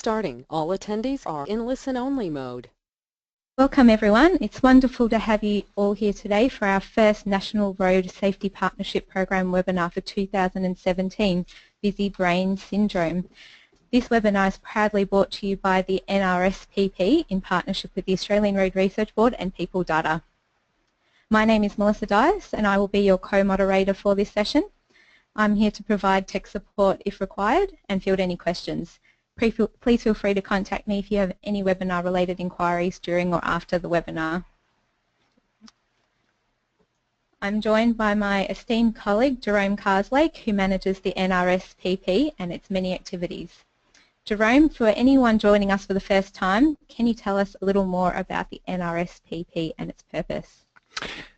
Starting. All attendees are in listen-only mode. Welcome everyone. It's wonderful to have you all here today for our first National Road Safety Partnership Program webinar for 2017, Busy Brain Syndrome. This webinar is proudly brought to you by the NRSPP in partnership with the Australian Road Research Board and People Data. My name is Melissa Dias and I will be your co-moderator for this session. I'm here to provide tech support if required and field any questions. Please feel free to contact me if you have any webinar related inquiries during or after the webinar. I'm joined by my esteemed colleague Jerome Carslake, who manages the NRSPP and its many activities. Jerome, for anyone joining us for the first time, can you tell us a little more about the NRSPP and its purpose?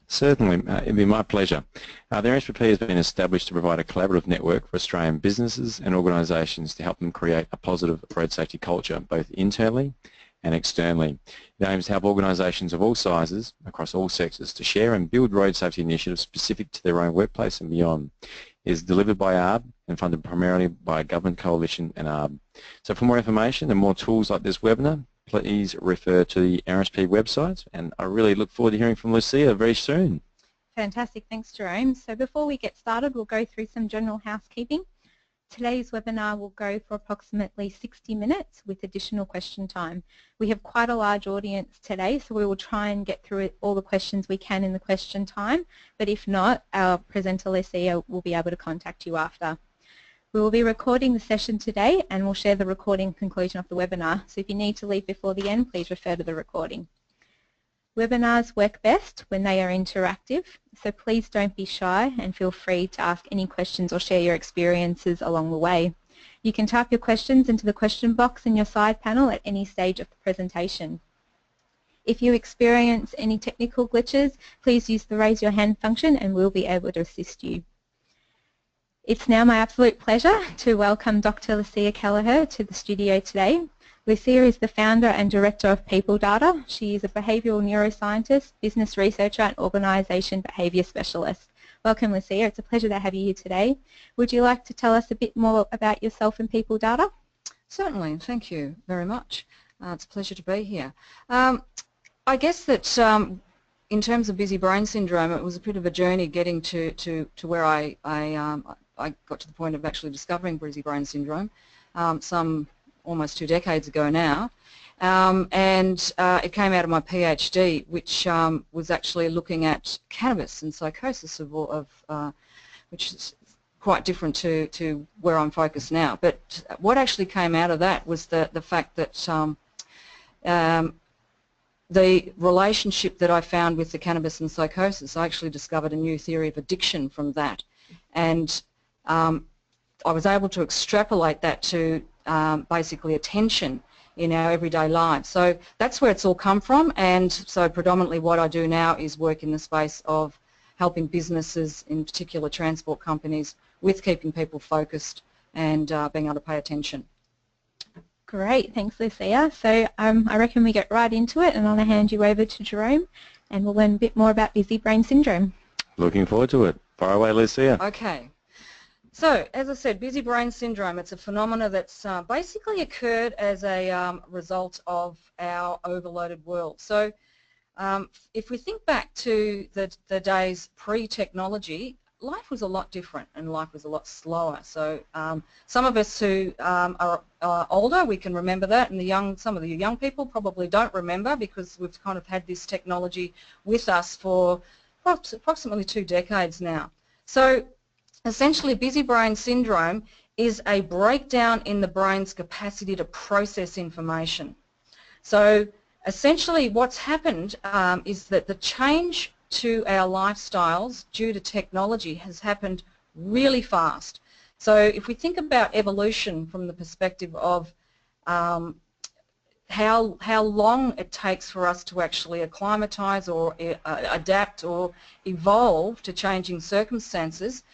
Certainly, it'd be my pleasure. The NRSPP has been established to provide a collaborative network for Australian businesses and organisations to help them create a positive road safety culture, both internally and externally. It aims to help organisations of all sizes, across all sectors, to share and build road safety initiatives specific to their own workplace and beyond. It is delivered by ARB and funded primarily by Government Coalition and ARB. So for more information and more tools like this webinar, please refer to the NRSP website, and I really look forward to hearing from Lucia very soon. Fantastic, thanks Jerome. So before we get started, we'll go through some general housekeeping. Today's webinar will go for approximately 60 minutes with additional question time. We have quite a large audience today, so we will try and get through all the questions we can in the question time, but if not, our presenter Lucia will be able to contact you after. We will be recording the session today and we'll share the recording conclusion of the webinar. So if you need to leave before the end, please refer to the recording. Webinars work best when they are interactive, so please don't be shy and feel free to ask any questions or share your experiences along the way. You can type your questions into the question box in your side panel at any stage of the presentation. If you experience any technical glitches, please use the raise your hand function and we'll be able to assist you. It's now my absolute pleasure to welcome Dr. Lucia Kelleher to the studio today. Lucia is the founder and director of People Data. She is a behavioural neuroscientist, business researcher and organisation behaviour specialist. Welcome Lucia, it's a pleasure to have you here today. Would you like to tell us a bit more about yourself and People Data? Certainly, thank you very much. It's a pleasure to be here. I guess that in terms of busy brain syndrome, it was a bit of a journey getting to where I got to the point of actually discovering busy brain syndrome some almost 2 decades ago now, and it came out of my PhD, which was actually looking at cannabis and psychosis, which is quite different to where I'm focused now. But what actually came out of that was the fact that the relationship that I found with the cannabis and psychosis, I actually discovered a new theory of addiction from that, and I was able to extrapolate that to basically attention in our everyday lives. So that's where it's all come from, and so predominantly what I do now is work in the space of helping businesses, in particular transport companies, with keeping people focused and being able to pay attention. Great, thanks Lucia. So I reckon we get right into it, and I'm going to hand you over to Jerome and we'll learn a bit more about busy brain syndrome. Looking forward to it. Fire away, Lucia. Okay. So, as I said, busy brain syndrome, it's a phenomena that's basically occurred as a result of our overloaded world. So, if we think back to the days pre-technology, life was a lot different and life was a lot slower. So, some of us who are older, we can remember that, and some of the young people probably don't remember because we've kind of had this technology with us for approximately 2 decades now. So, essentially, busy brain syndrome is a breakdown in the brain's capacity to process information. So essentially what's happened is that the change to our lifestyles due to technology has happened really fast. So if we think about evolution from the perspective of how long it takes for us to actually acclimatise or adapt or evolve to changing circumstances,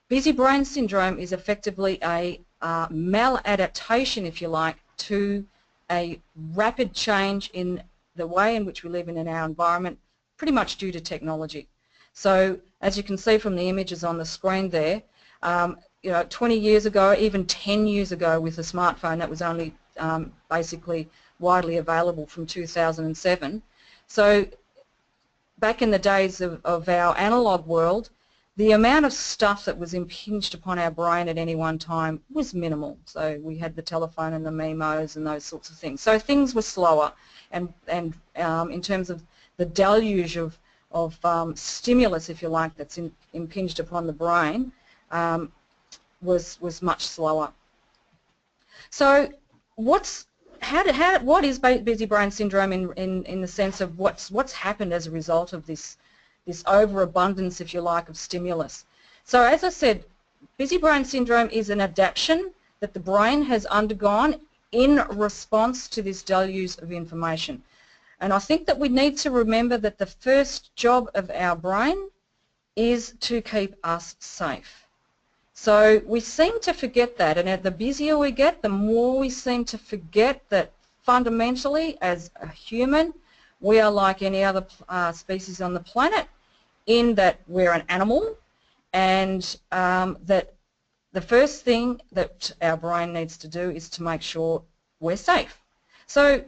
busy brain syndrome is effectively a maladaptation, if you like, to a rapid change in the way in which we live in our environment, pretty much due to technology. So as you can see from the images on the screen there, 20 years ago, even 10 years ago with a smartphone, that was only basically widely available from 2007. So back in the days of our analog world, the amount of stuff that was impinged upon our brain at any one time was minimal. So we had the telephone and the MeMos and those sorts of things. So things were slower, and in terms of the deluge of stimulus, if you like, that's impinged upon the brain, was much slower. So what is busy brain syndrome in the sense of what's happened as a result of this overabundance, if you like, of stimulus? So as I said, busy brain syndrome is an adaptation that the brain has undergone in response to this deluge of information. And I think that we need to remember that the first job of our brain is to keep us safe. So we seem to forget that, and the busier we get, the more we seem to forget that fundamentally, as a human, we are like any other species on the planet, in that we're an animal, and that the first thing that our brain needs to do is to make sure we're safe. So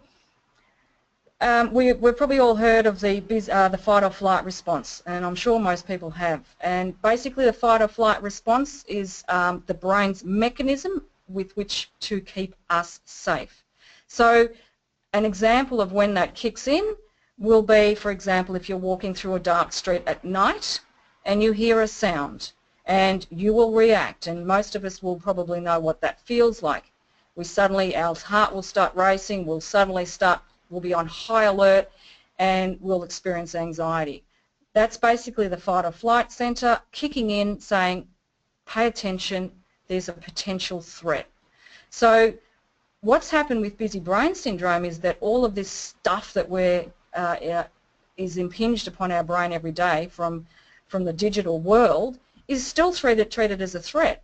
we've probably all heard of the fight or flight response, and I'm sure most people have. And basically the fight or flight response is the brain's mechanism with which to keep us safe. So an example of when that kicks in will be, for example, if you're walking through a dark street at night and you hear a sound, and you will react, and most of us will probably know what that feels like. Our heart will start racing, we'll be on high alert, and we'll experience anxiety. That's basically the fight or flight center kicking in, saying, pay attention, there's a potential threat. So what's happened with busy brain syndrome is that all of this stuff that is impinged upon our brain every day from the digital world is still treated as a threat.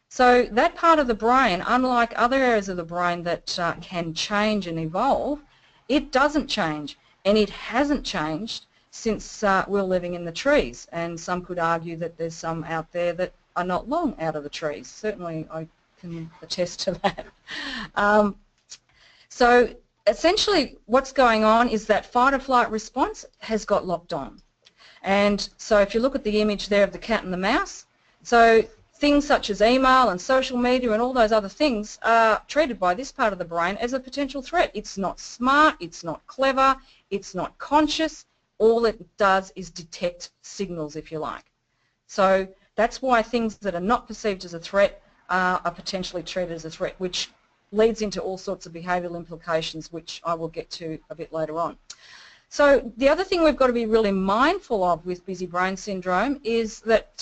So that part of the brain, unlike other areas of the brain that can change and evolve, it doesn't change, and it hasn't changed since we're living in the trees. And some could argue that there's some out there that are not long out of the trees. Certainly I can attest to that. So essentially what's going on is that fight or flight response has got locked on. And so if you look at the image there of the cat and the mouse, so things such as email and social media and all those other things are treated by this part of the brain as a potential threat. It's not smart, it's not clever, it's not conscious. All it does is detect signals, if you like. So that's why things that are not perceived as a threat are potentially treated as a threat, which leads into all sorts of behavioural implications, which I will get to a bit later on. So the other thing we've got to be really mindful of with busy brain syndrome is that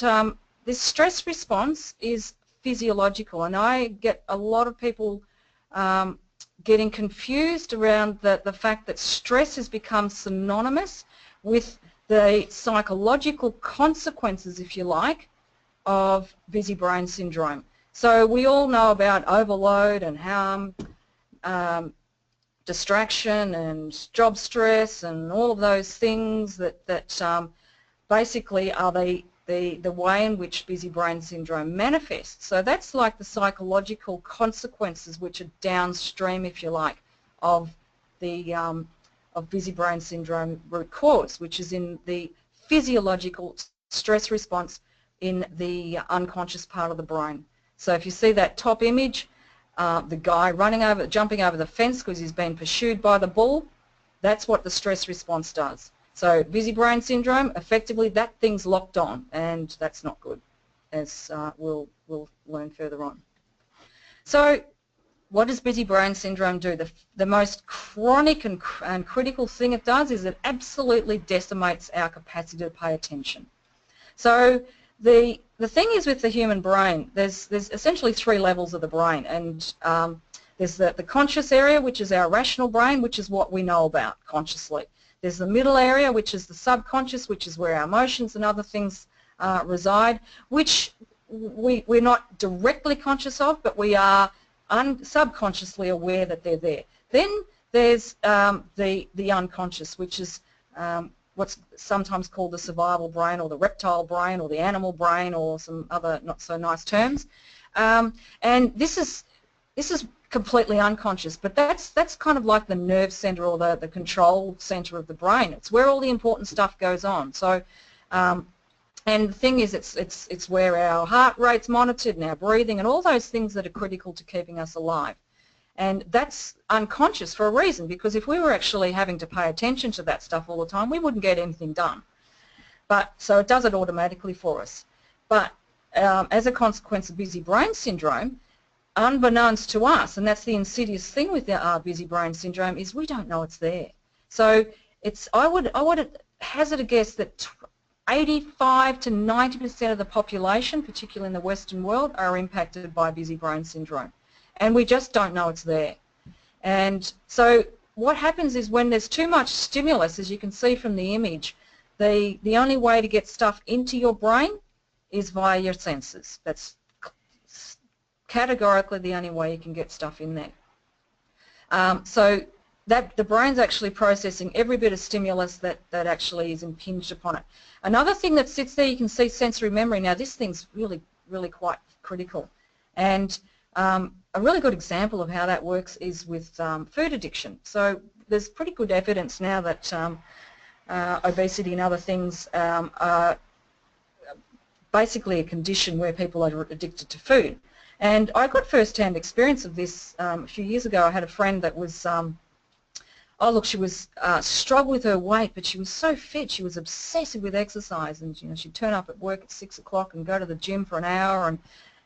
this stress response is physiological, and I get a lot of people getting confused around the fact that stress has become synonymous with the psychological consequences, if you like, of busy brain syndrome. So we all know about overload and harm, distraction and job stress and all of those things that basically are the way in which busy brain syndrome manifests. So that's like the psychological consequences which are downstream, if you like, of the of busy brain syndrome root cause, which is in the physiological stress response in the unconscious part of the brain. So if you see that top image, the guy jumping over the fence because he's been pursued by the bull, that's what the stress response does. So busy brain syndrome, effectively that thing's locked on, and that's not good, as we'll learn further on. So what does busy brain syndrome do? The most chronic and critical thing it does is it absolutely decimates our capacity to pay attention. So the thing is with the human brain, there's essentially three levels of the brain, and there's the conscious area, which is our rational brain, which is what we know about consciously. There's the middle area, which is the subconscious, which is where our emotions and other things reside, which we're not directly conscious of, but we are subconsciously aware that they're there. Then there's the unconscious, which is what's sometimes called the survival brain, or the reptile brain, or the animal brain, or some other not so nice terms. And this is completely unconscious. But that's kind of like the nerve center or the control center of the brain. It's where all the important stuff goes on. So, and the thing is, it's where our heart rate's monitored and our breathing and all those things that are critical to keeping us alive. And that's unconscious for a reason, because if we were actually having to pay attention to that stuff all the time, we wouldn't get anything done. But so it does it automatically for us. But as a consequence of busy brain syndrome, unbeknownst to us, and that's the insidious thing with our busy brain syndrome, is we don't know it's there. So I would hazard a guess that 85 to 90% of the population, particularly in the Western world, are impacted by busy brain syndrome. And we just don't know it's there. And so what happens is when there's too much stimulus, as you can see from the image, the only way to get stuff into your brain is via your senses. That's categorically the only way you can get stuff in there. So that the brain's actually processing every bit of stimulus that actually is impinged upon it. Another thing that sits there, you can see sensory memory. Now this thing's really, really quite critical. And a really good example of how that works is with food addiction. So there's pretty good evidence now that obesity and other things are basically a condition where people are addicted to food. And I got first-hand experience of this a few years ago. I had a friend that was, she was struggled with her weight, but she was so fit. She was obsessive with exercise, and she'd turn up at work at 6 o'clock and go to the gym for an hour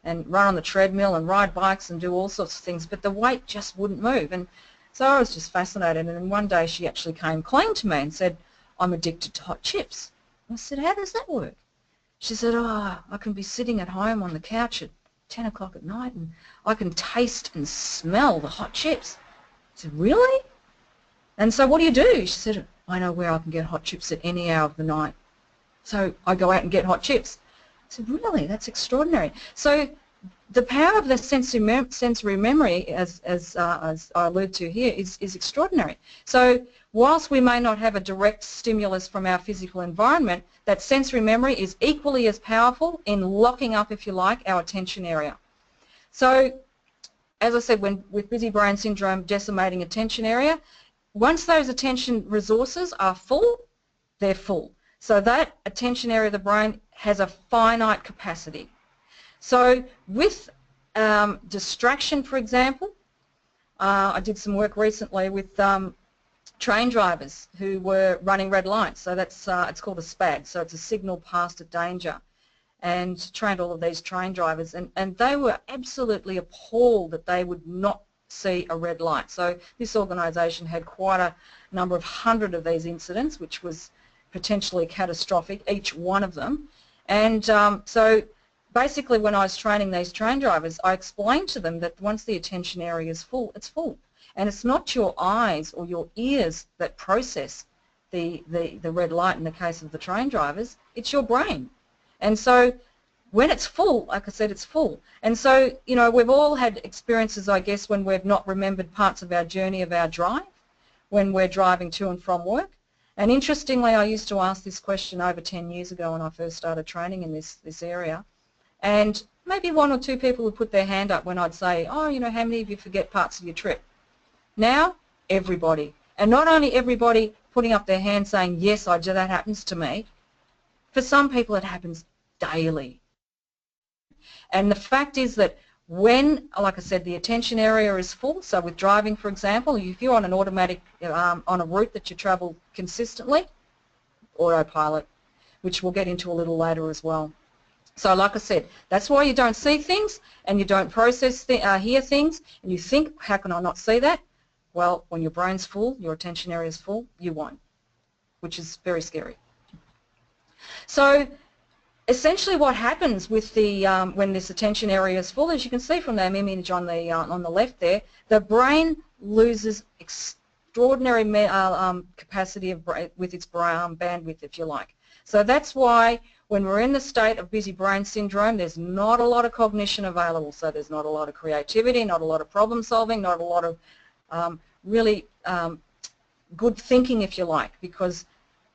and run on the treadmill and ride bikes and do all sorts of things, but the weight just wouldn't move. And so I was just fascinated, and then one day she actually came clean to me and said, "I'm addicted to hot chips." I said, "How does that work?" She said, "Oh, I can be sitting at home on the couch at 10 o'clock at night and I can taste and smell the hot chips." I said, "Really?" And so what do you do? She said, "I know where I can get hot chips at any hour of the night. So I go out and get hot chips." I said, "Really? That's extraordinary." So the power of the sensory memory, as I allude to here, is extraordinary. So whilst we may not have a direct stimulus from our physical environment, that sensory memory is equally as powerful in locking up, if you like, our attention area. So as I said, with busy brain syndrome decimating attention area, once those attention resources are full, they're full. So that attention area of the brain has a finite capacity. So with distraction, for example, I did some work recently with train drivers who were running red lights. So that's it's called a SPAD, so it's a signal passed at danger, and trained all of these train drivers, and they were absolutely appalled that they would not see a red light. So this organisation had quite a number of 100 of these incidents, which was potentially catastrophic, each one of them. And so basically when I was training these train drivers, I explained to them that once the attention area is full, it's full. And it's not your eyes or your ears that process the red light in the case of the train drivers, it's your brain. And so when it's full, like I said, it's full. And so, we've all had experiences, I guess, when we've not remembered parts of our journey of our drive, when we're driving to and from work. And interestingly, I used to ask this question over 10 years ago when I first started training in this area. And maybe one or two people would put their hand up when I'd say, "Oh, how many of you forget parts of your trip?" Now, everybody. And not only everybody putting up their hand saying, "Yes, I do, that happens to me." For some people it happens daily. And the fact is that when, like I said, the attention area is full, so with driving, for example, if you're on an automatic, on a route that you travel consistently, autopilot, which we'll get into a little later as well. So like I said, that's why you don't see things and you don't process, hear things, and you think, how can I not see that? Well, when your brain's full, your attention area is full, you won't, which is very scary. So essentially what happens with the when this attention area is full, as you can see from that image on the left there, the brain loses extraordinary capacity with its bandwidth, if you like. So that's why when we're in the state of busy brain syndrome, there's not a lot of cognition available. So there's not a lot of creativity, not a lot of problem solving, not a lot of really good thinking, if you like, because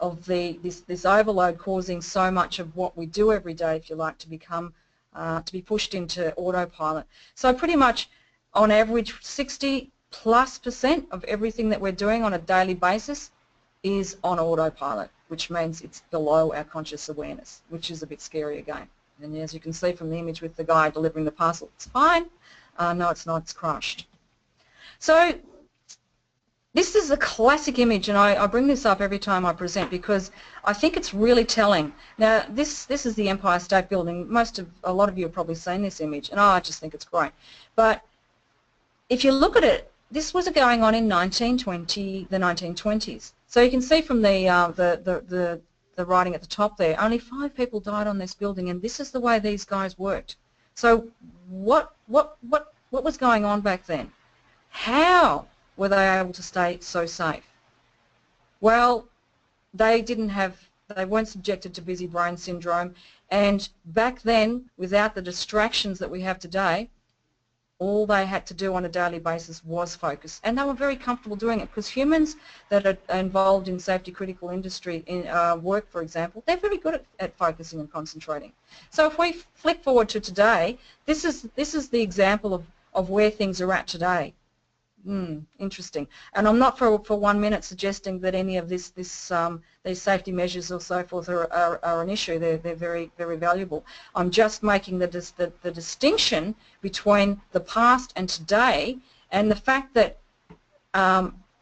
of this overload causing so much of what we do every day, if you like, to become to be pushed into autopilot. So pretty much on average 60+% of everything that we're doing on a daily basis is on autopilot, which means it's below our conscious awareness, which is a bit scary again. And as you can see from the image with the guy delivering the parcel, it's fine. No, it's not. It's crushed. So this is a classic image, and I bring this up every time I present because I think it's really telling. Now, this is the Empire State Building. A lot of you have probably seen this image, and I just think it's great. But if you look at it, this was going on in the 1920s. So you can see from the writing at the top there, only 5 people died on this building, and this is the way these guys worked. So what was going on back then? How were they able to stay so safe? Well, they weren't subjected to busy brain syndrome, and back then, without the distractions that we have today, all they had to do on a daily basis was focus, and they were very comfortable doing it because humans that are involved in safety critical industry work, for example, they're very good at focusing and concentrating. So if we flick forward to today, this is the example of where things are at today. Interesting. And I'm not for 1 minute suggesting that any of these safety measures or so forth are an issue. They're very, very valuable. I'm just making the distinction between the past and today, and the fact that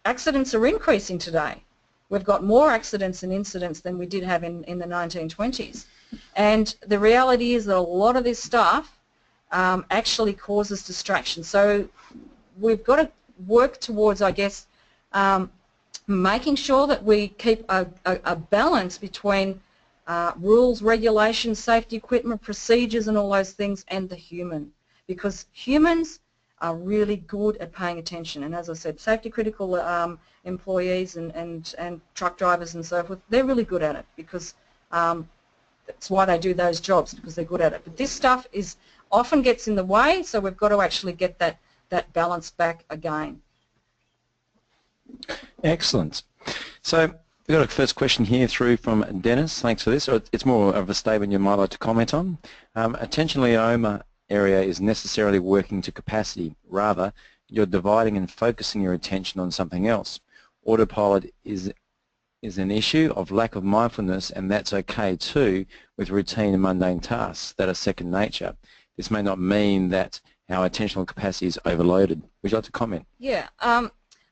accidents are increasing today. We've got more accidents and incidents than we did have in the 1920s. And the reality is that a lot of this stuff actually causes distraction. So we've got to work towards, I guess, making sure that we keep a balance between rules, regulations, safety equipment, procedures and all those things, and the human. Because humans are really good at paying attention, and as I said, safety critical employees and truck drivers and so forth, they're really good at it because that's why they do those jobs, because they're good at it. But this stuff often gets in the way, so we've got to actually get that balance back again. Excellent. So we've got a first question here through from Dennis. Thanks for this. It's more of a statement you might like to comment on. Attention-Leoma area is necessarily working to capacity. Rather, you're dividing and focusing your attention on something else. Autopilot is an issue of lack of mindfulness, and that's okay too with routine and mundane tasks that are second nature. This may not mean that our attentional capacity is overloaded. Would you like to comment? Yeah,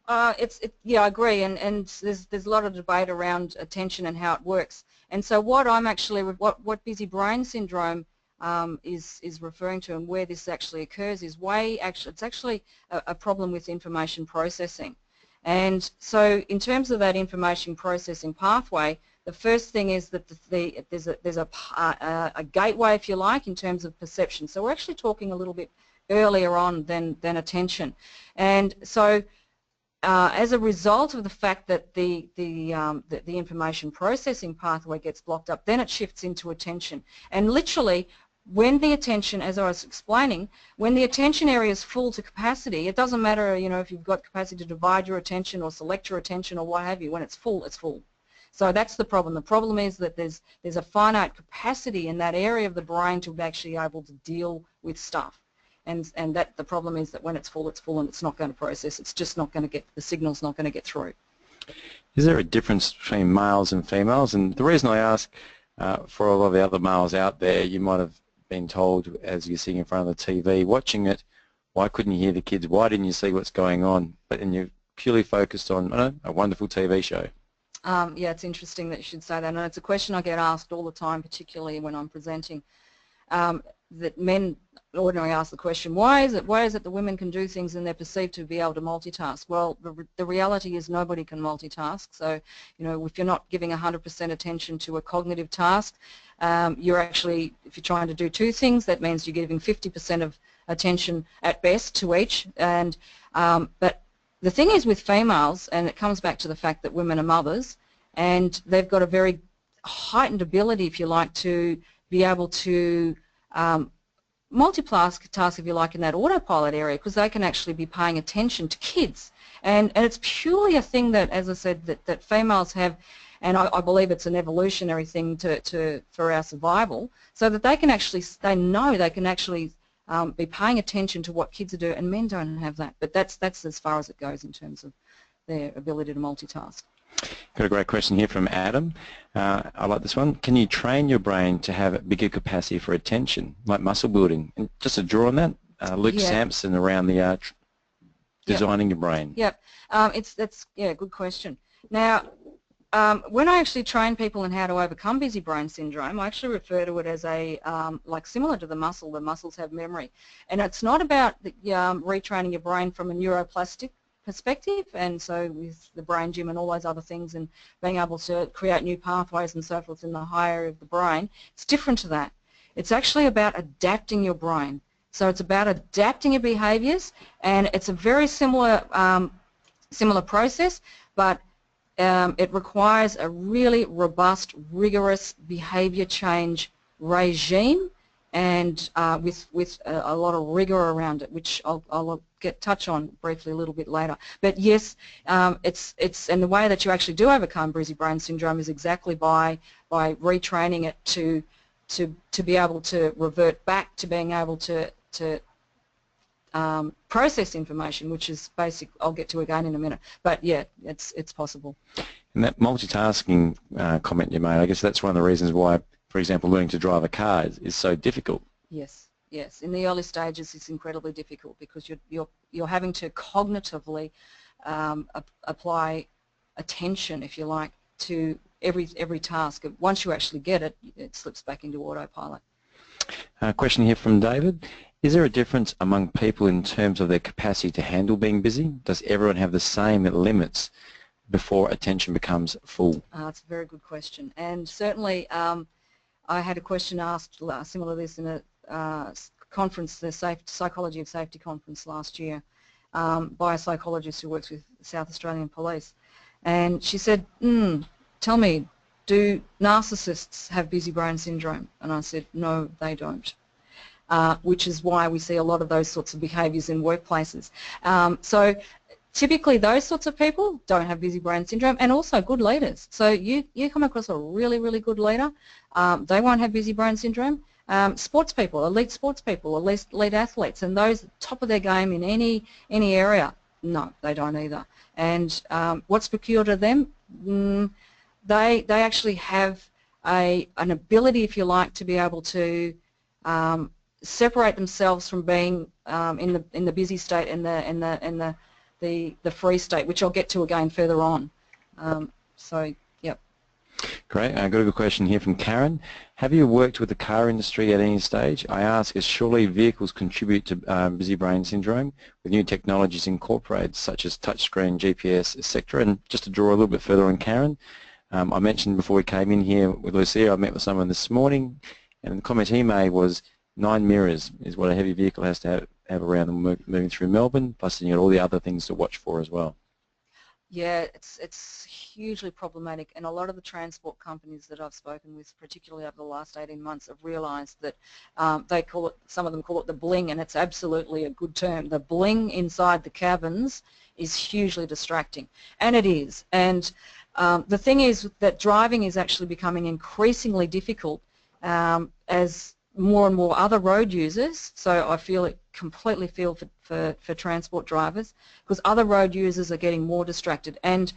yeah, I agree, and there's a lot of debate around attention and how it works. And so what busy brain syndrome is referring to, and where this actually occurs, is it's actually a problem with information processing. And so in terms of that information processing pathway, the first thing is that there's a gateway, if you like, in terms of perception. So we're actually talking a little bit earlier on than attention. And so as a result of the fact that the information processing pathway gets blocked up, then it shifts into attention. And literally, when the attention, as I was explaining, when the attention area is full to capacity, it doesn't matter, you know, if you've got capacity to divide your attention or select your attention or what have you. When it's full, it's full. So that's the problem. The problem is that there's a finite capacity in that area of the brain to be actually able to deal with stuff. And that the problem is that when it's full, and it's not going to process. It's just not going to the signal's not going to get through. Is there a difference between males and females? And the reason I ask, for all of the other males out there, you might have been told as you're sitting in front of the TV watching it, why couldn't you hear the kids? Why didn't you see what's going on? And you're purely focused on, I don't know, a wonderful TV show. Yeah, it's interesting that you should say that, and it's a question I get asked all the time, particularly when I'm presenting. That men ordinarily ask the question, why is it that the women can do things and they're perceived to be able to multitask? Well, the reality is nobody can multitask. So, you know, if you're not giving 100% attention to a cognitive task, you're actually, if you're trying to do 2 things, that means you're giving 50% of attention at best to each. And but the thing is with females, and it comes back to the fact that women are mothers, and they've got a very heightened ability, if you like, to be able to multitask, if you like, in that autopilot area, because they can actually be paying attention to kids. And it's purely a thing that, as I said, that females have, and I believe it's an evolutionary thing for our survival, so that they can actually, they know they can actually be paying attention to what kids are doing, and men don't have that. But that's as far as it goes in terms of their ability to multitask. Got a great question here from Adam. I like this one. Can you train your brain to have a bigger capacity for attention, like muscle building? And just to draw on that, Luke Sampson around the designing your brain. Yep, that's good question. Now, when I actually train people in how to overcome busy brain syndrome, I actually refer to it as a like similar to the muscle. The muscles have memory, and it's not about retraining your brain from a neuroplastic perspective, and so with the brain gym and all those other things and being able to create new pathways and so forth in the higher area of the brain. It's different to that. It's actually about adapting your brain. So it's about adapting your behaviours, and it's a very similar process, but it requires a really robust, rigorous behaviour change regime, and with a lot of rigour around it, which I'll touch on briefly a little bit later. But yes, it's and the way that you actually do overcome busy brain syndrome is exactly by retraining it to be able to revert back to being able to process information, which is basic. I'll get to again in a minute. But yeah, it's possible. And that multitasking comment you made, I guess that's one of the reasons why, for example, learning to drive a car is so difficult. Yes, yes. In the early stages, it's incredibly difficult because you're having to cognitively apply attention, if you like, to every task. Once you actually get it, it slips back into autopilot. Question here from David. Is there a difference among people in terms of their capacity to handle being busy? Does everyone have the same limits before attention becomes full? That's a very good question. And certainly I had a question asked similar to this in a conference, the Psychology of Safety conference last year, by a psychologist who works with South Australian Police. And she said, tell me, do narcissists have busy brain syndrome? And I said, no, they don't. Which is why we see a lot of those sorts of behaviours in workplaces. So typically those sorts of people don't have busy brain syndrome, and also good leaders. So you come across a really, really good leader, they won't have busy brain syndrome. Sports people, elite sports people, elite athletes, and those top of their game in any area, no, they don't either. And what's peculiar to them? They actually have an ability, if you like, to be able to separate themselves from being in the busy state and the free state, which I'll get to again further on. So, yep. Great. I got a good question here from Karen. Have you worked with the car industry at any stage? I ask, as surely vehicles contribute to busy brain syndrome with new technologies incorporated, such as touchscreen, GPS, etc. And just to draw a little bit further on Karen, I mentioned before we came in here with Lucia, I met with someone this morning, and the comment he made was 9 mirrors is what a heavy vehicle has to have around them moving through Melbourne, plus you know, all the other things to watch for as well. Yeah, it's hugely problematic, and a lot of the transport companies that I've spoken with, particularly over the last 18 months, have realised that they call it, some of them call it the bling, and it's absolutely a good term. The bling inside the cabins is hugely distracting, and it is. And the thing is that driving is actually becoming increasingly difficult as more and more other road users, so I completely feel for transport drivers, because other road users are getting more distracted. And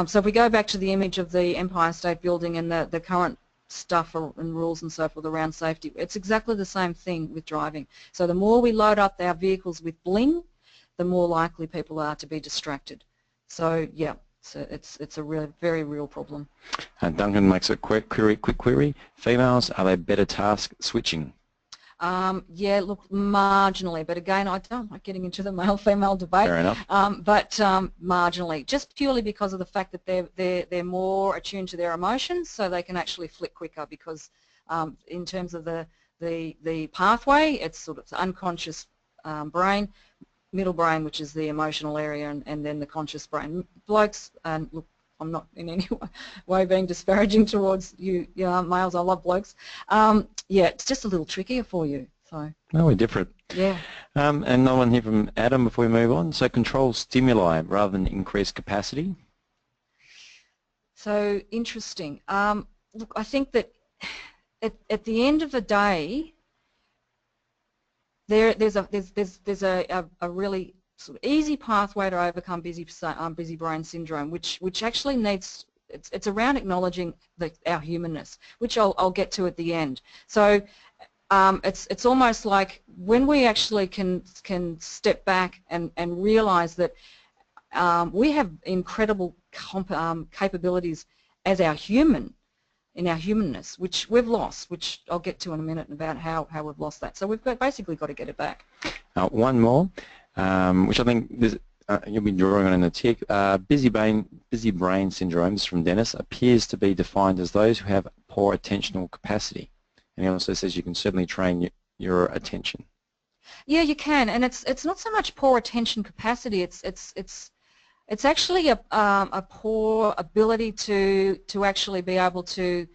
so if we go back to the image of the Empire State Building and the current stuff and rules and so forth around safety, it's exactly the same thing with driving. So the more we load up our vehicles with bling, the more likely people are to be distracted. So yeah. So it's a very real problem. And Duncan makes a quick query. Females, are they better task switching? Yeah, look, marginally, but again, I don't like getting into the male-female debate. Fair enough. But marginally, just purely because of the fact that they're more attuned to their emotions, so they can actually flick quicker. Because in terms of the pathway, it's sort of unconscious brain, middle brain, which is the emotional area, and then the conscious brain. Blokes, and look, I'm not in any way being disparaging towards you males, I love blokes. Yeah, it's just a little trickier for you. So. No, we're different. Yeah. And another one here from Adam before we move on. So control stimuli rather than increase capacity? So interesting. Look, I think that at the end of the day, there's a really sort of easy pathway to overcome busy brain syndrome, which actually needs, it's around acknowledging our humanness, which I'll get to at the end. So it's almost like when we actually can step back and realize that we have incredible capabilities as our in our humanness, which we've lost, which I'll get to in a minute about how we've lost that. So we've basically got to get it back. One more, which I think you'll be drawing on in the tick. Busy brain syndromes from Dennis appears to be defined as those who have poor attentional capacity. And he also says you can certainly train your attention. Yeah, you can, and it's not so much poor attention capacity. It's actually a poor ability to actually be able to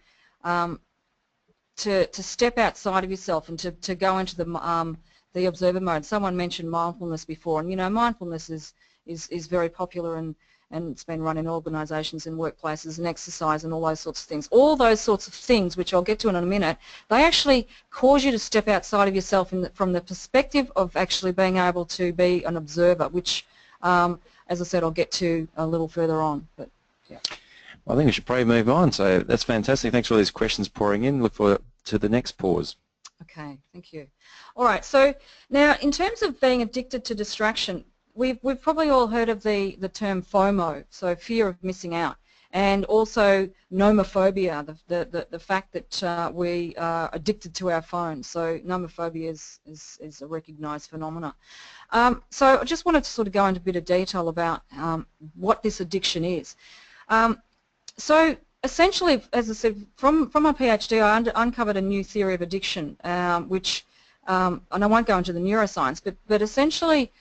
step outside of yourself and to go into the observer mode. Someone mentioned mindfulness before, and you know, mindfulness is very popular and it's been run in organisations and workplaces and exercise and all those sorts of things. All those sorts of things, which I'll get to in a minute, they actually cause you to step outside of yourself from the perspective of actually being able to be an observer, which, as I said, I'll get to a little further on. But yeah. Well, I think we should probably move on. So that's fantastic. Thanks for all these questions pouring in. Look forward to the next pause. Okay, thank you. All right, so now in terms of being addicted to distraction, we've probably all heard of the term FOMO, so fear of missing out, and also nomophobia, the fact that we are addicted to our phones. So nomophobia is a recognised phenomena. So I just wanted to sort of go into a bit of detail about what this addiction is. So essentially, as I said, from my PhD, I uncovered a new theory of addiction, which, and I won't go into the neuroscience, but essentially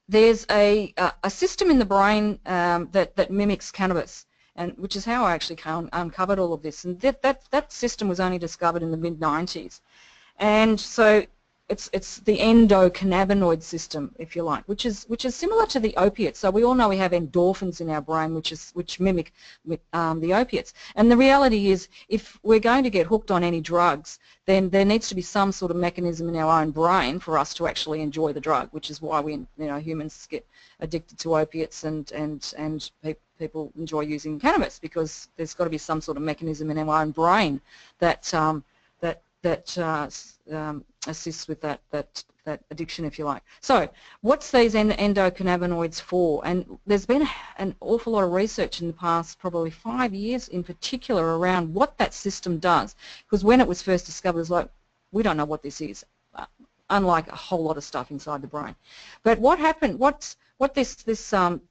there's a system in the brain that mimics cannabis, and which is how I actually uncovered all of this. And that system was only discovered in the mid-90s, and so it's the endocannabinoid system, if you like, which is similar to the opiates. So we all know we have endorphins in our brain, which mimic the opiates. And the reality is, if we're going to get hooked on any drugs, then there needs to be some sort of mechanism in our own brain for us to actually enjoy the drug, which is why humans get addicted to opiates and people enjoy using cannabis, because there's got to be some sort of mechanism in our own brain that assists with that addiction, if you like. So what's these endocannabinoids for? And there's been an awful lot of research in the past, probably 5 years in particular, around what that system does, because when it was first discovered, it was like, we don't know what this is, unlike a whole lot of stuff inside the brain. But what happened, what this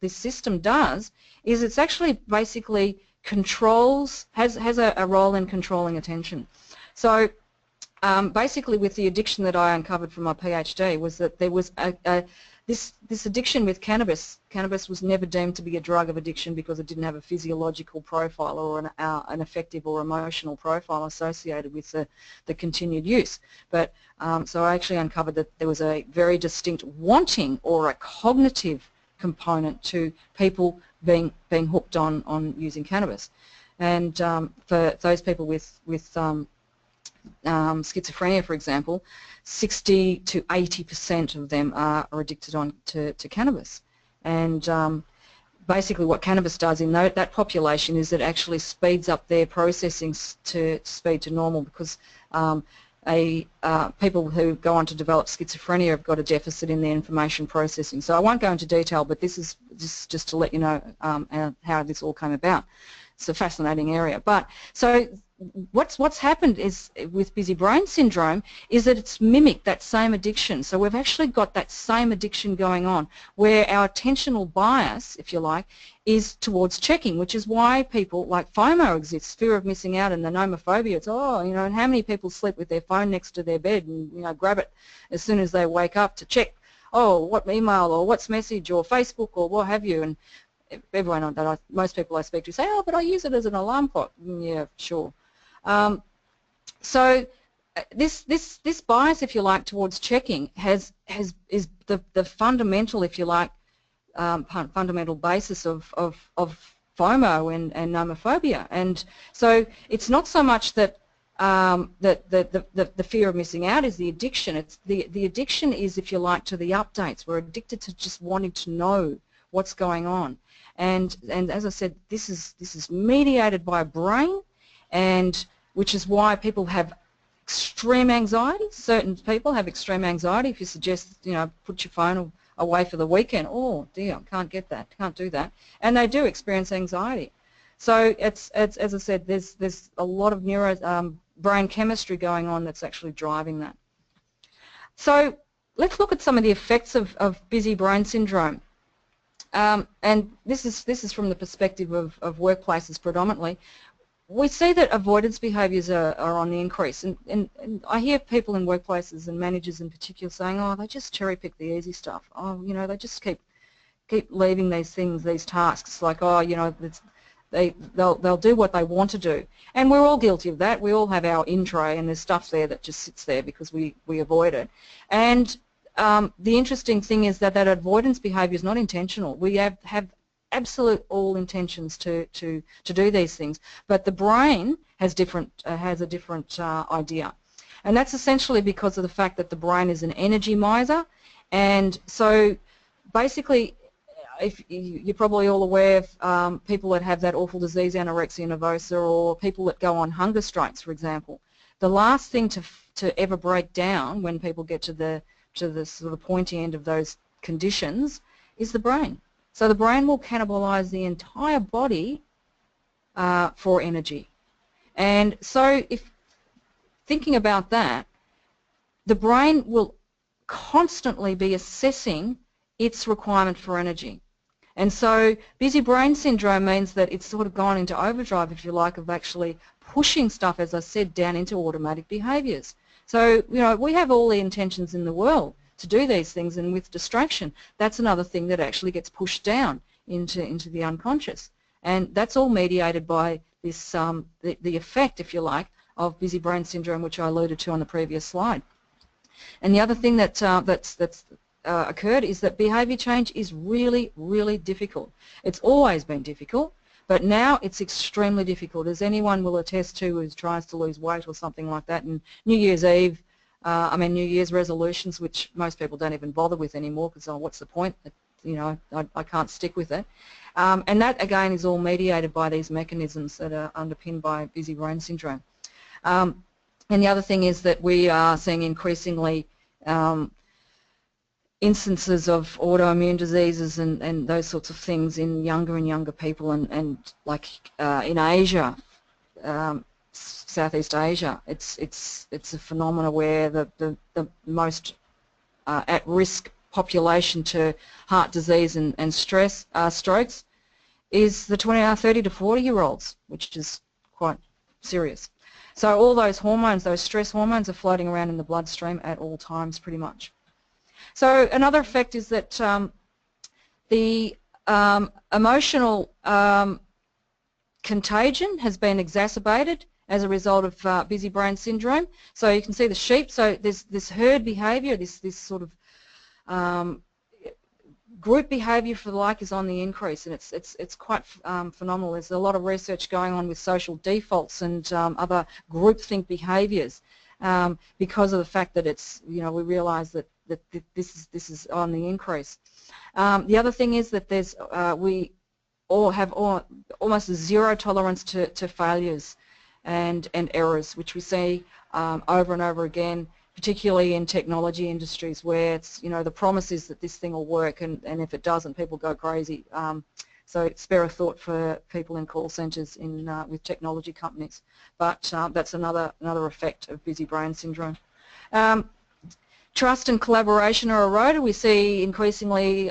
system does is it's actually basically controls, has a role in controlling attention. So basically, with the addiction that I uncovered from my PhD, was that there was this addiction with cannabis. Cannabis was never deemed to be a drug of addiction because it didn't have a physiological profile or an affective or emotional profile associated with the continued use. But so I actually uncovered that there was a very distinct wanting or a cognitive component to people being hooked on using cannabis. And for those people with schizophrenia, for example, 60 to 80% of them are addicted to cannabis. And basically what cannabis does in that population is it actually speeds up their processing to speed to normal, because people who go on to develop schizophrenia have got a deficit in their information processing. So I won't go into detail, but this is just to let you know how this all came about. It's a fascinating area. But so what's happened is with busy brain syndrome is that it's mimicked that same addiction. So we've actually got that same addiction going on, where our attentional bias, if you like, is towards checking, which is why people, like FOMO exists, fear of missing out, and the nomophobia. It's, and how many people sleep with their phone next to their bed and grab it as soon as they wake up to check, what email or what's message or Facebook or what have you. And everyone most people I speak to say, but I use it as an alarm clock. Yeah, sure. So this bias, if you like, towards checking is the fundamental, if you like, fundamental basis of FOMO and nomophobia. And so it's not so much that the fear of missing out is the addiction. It's the addiction is, if you like, to the updates. We're addicted to just wanting to know what's going on, and as I said, this is mediated by a brain, and which is why people have extreme anxiety. Certain people have extreme anxiety. If you suggest, put your phone away for the weekend, oh dear, I can't get that, can't do that, and they do experience anxiety. So it's as I said, there's a lot of brain chemistry going on that's actually driving that. So let's look at some of the effects of busy brain syndrome. And this is from the perspective of workplaces predominantly. We see that avoidance behaviours are on the increase, and I hear people in workplaces and managers in particular saying, oh, they just cherry pick the easy stuff. Oh, they just keep leaving these tasks, like, oh, they'll do what they want to do. And we're all guilty of that. We all have our in tray, and there's stuff there that just sits there because we avoid it. And the interesting thing is that avoidance behaviour is not intentional. We have absolute all intentions to do these things, but the brain has a different idea, and that's essentially because of the fact that the brain is an energy miser. And so basically, if you're probably all aware of people that have that awful disease, anorexia nervosa, or people that go on hunger strikes, for example. The last thing to ever break down when people get to the sort of pointy end of those conditions is the brain. So the brain will cannibalize the entire body for energy. And so if thinking about that, the brain will constantly be assessing its requirement for energy. And so busy brain syndrome means that it's sort of gone into overdrive, if you like, of actually pushing stuff, as I said, down into automatic behaviours. So, we have all the intentions in the world to do these things, and with distraction, that's another thing that actually gets pushed down into the unconscious. And that's all mediated by this, the effect, if you like, of busy brain syndrome, which I alluded to on the previous slide. And the other thing that's occurred is that behaviour change is really, really difficult. It's always been difficult, but now it's extremely difficult, as anyone will attest to who tries to lose weight or something like that. And New Year's Eve, New Year's resolutions, which most people don't even bother with anymore because, oh, what's the point? I can't stick with it. And that, again, is all mediated by these mechanisms that are underpinned by busy brain syndrome. And the other thing is that we are seeing increasingly instances of autoimmune diseases and those sorts of things in younger and younger people, and like in Asia, Southeast Asia, it's a phenomena where the most at-risk population to heart disease and strokes is the 30 to 40-year-olds, which is quite serious. So all those hormones, those stress hormones, are floating around in the bloodstream at all times, pretty much. So another effect is that the emotional contagion has been exacerbated as a result of busy brain syndrome. So you can see the sheep. So there's this herd behaviour, this sort of group behaviour, for the like, is on the increase, and it's quite phenomenal. There's a lot of research going on with social defaults and other groupthink behaviours because of the fact that it's, we realise that this is on the increase. The other thing is that there's we all have almost a zero tolerance to failures and errors, which we see over and over again, particularly in technology industries, where it's, the promise is that this thing will work, and if it doesn't, people go crazy. So spare a thought for people in call centres with technology companies. But that's another effect of busy brain syndrome. Trust and collaboration are eroded. We see increasingly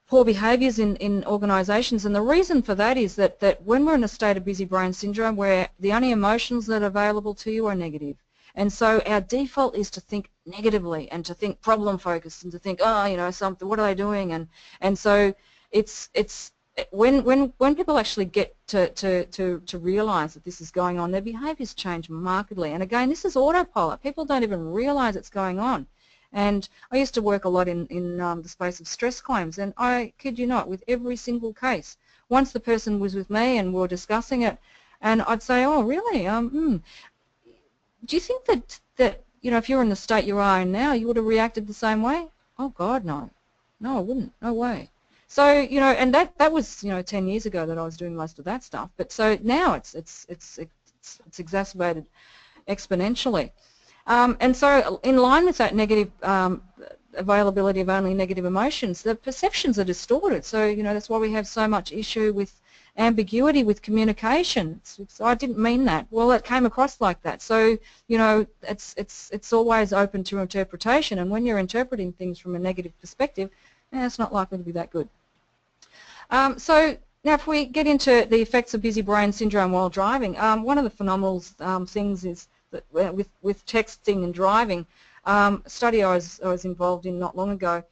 poor behaviours in organisations, and the reason for that is that when we're in a state of busy brain syndrome, where the only emotions that are available to you are negative. And so our default is to think negatively and to think problem focused and to think, oh, something, what are they doing? And so it's when people actually get to realise that this is going on, their behaviours change markedly. And again, this is autopilot. People don't even realise it's going on. And I used to work a lot in the space of stress claims, and I kid you not, with every single case, once the person was with me and we were discussing it, And I'd say, oh, really? Do you think that if you're in the state you are in now, you would have reacted the same way? Oh, God, no. No, I wouldn't. No way. So, and that was, 10 years ago that I was doing most of that stuff. But so now it's exacerbated exponentially. And so in line with that negative availability of only negative emotions, the perceptions are distorted. So, that's why we have so much issue with ambiguity with communication. So I didn't mean that. Well, it came across like that. So, it's always open to interpretation. And when you're interpreting things from a negative perspective, it's not likely to be that good. So now if we get into the effects of busy brain syndrome while driving, one of the phenomenal things is that with texting and driving, a study I was involved in not long ago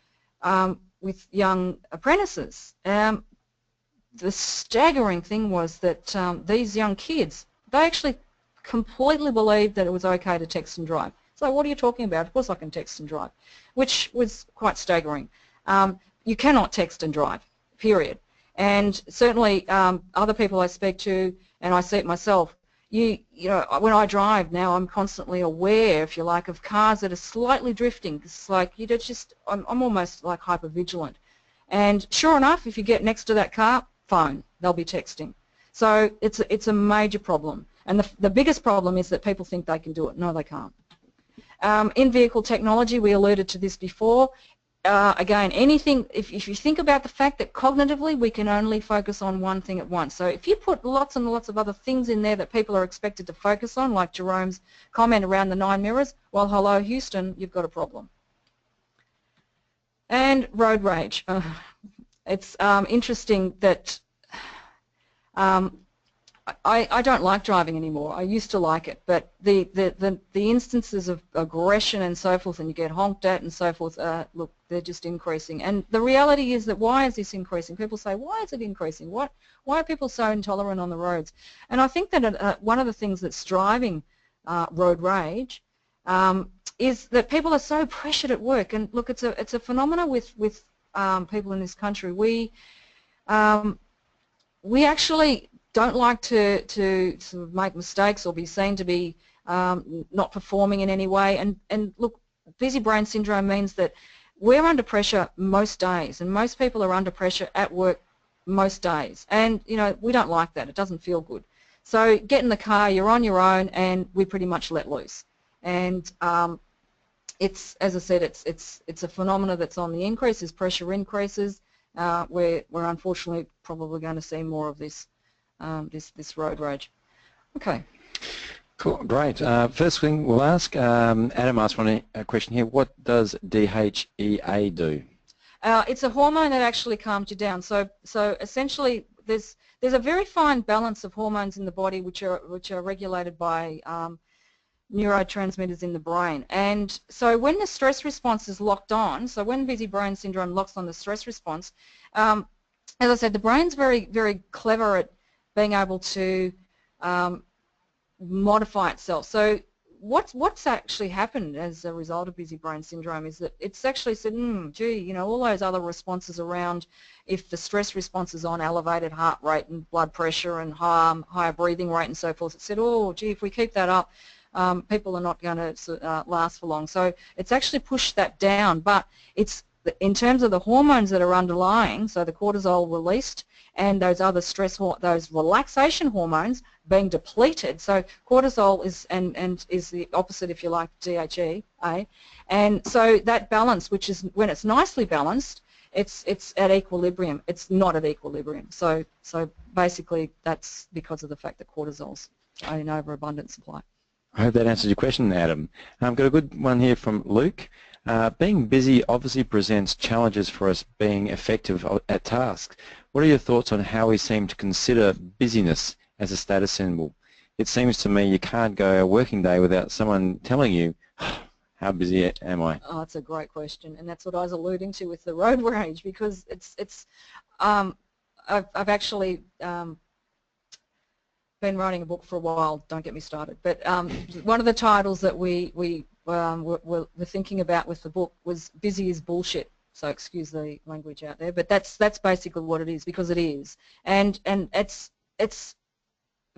with young apprentices. The staggering thing was that these young kids, they actually completely believed that it was okay to text and drive. So what are you talking about? Of course I can text and drive, which was quite staggering. You cannot text and drive, period. And certainly other people I speak to, and I see it myself, when I drive now, I'm constantly aware, if you like, of cars that are slightly drifting. It's like, I'm almost like hypervigilant. And sure enough, if you get next to that car, phone, they'll be texting. So it's a major problem. And the biggest problem is that people think they can do it. No, they can't. In-vehicle technology, we alluded to this before. Again, anything, if you think about the fact that cognitively we can only focus on one thing at once. So if you put lots and lots of other things in there that people are expected to focus on, like Jerome's comment around the 9 mirrors, well, hello, Houston, you've got a problem. And road rage. It's interesting that I don't like driving anymore. I used to like it, but the instances of aggression and so forth, and you get honked at and so forth, look, they're just increasing. And the reality is that why is this increasing? People say, why is it increasing? Why are people so intolerant on the roads? And I think that one of the things that's driving road rage is that people are so pressured at work. And look, it's a phenomenon with people in this country. We actually don't like to sort of make mistakes or be seen to be not performing in any way. And look, busy brain syndrome means that we're under pressure most days, and most people are under pressure at work most days. And, we don't like that. It doesn't feel good. So get in the car, you're on your own, and we pretty much let loose. And it's, as I said, it's a phenomenon that's on the increase. As pressure increases, we're unfortunately probably going to see more of this this road rage. Okay. Cool, great. First thing we'll ask, Adam asked a question here. What does DHEA do? It's a hormone that actually calms you down. So essentially, there's a very fine balance of hormones in the body which are regulated by neurotransmitters in the brain. And so when the stress response is locked on, so when busy brain syndrome locks on the stress response, as I said, the brain's very, very clever at being able to modify itself. So what's actually happened as a result of busy brain syndrome is that it's actually said, gee, all those other responses around, if the stress response is on elevated heart rate and blood pressure and higher breathing rate and so forth, it said, oh, gee, if we keep that up, people are not going to last for long. So it's actually pushed that down, but it's in terms of the hormones that are underlying, so the cortisol released and those other those relaxation hormones being depleted. So cortisol is is the opposite, if you like, DHEA, and so that balance, which is when it's nicely balanced, it's at equilibrium. It's not at equilibrium. So basically, that's because of the fact that cortisol's in overabundant supply. I hope that answers your question, Adam. I've got a good one here from Luke. Being busy obviously presents challenges for us being effective at tasks. What are your thoughts on how we seem to consider busyness as a status symbol? It seems to me you can't go a working day without someone telling you, how busy am I? Oh, that's a great question, and that's what I was alluding to with the road rage, because I've actually been writing a book for a while, don't get me started, but one of the titles that we were thinking about with the book was Busy is Bullshit. So excuse the language out there, but that's basically what it is, because it is, and it's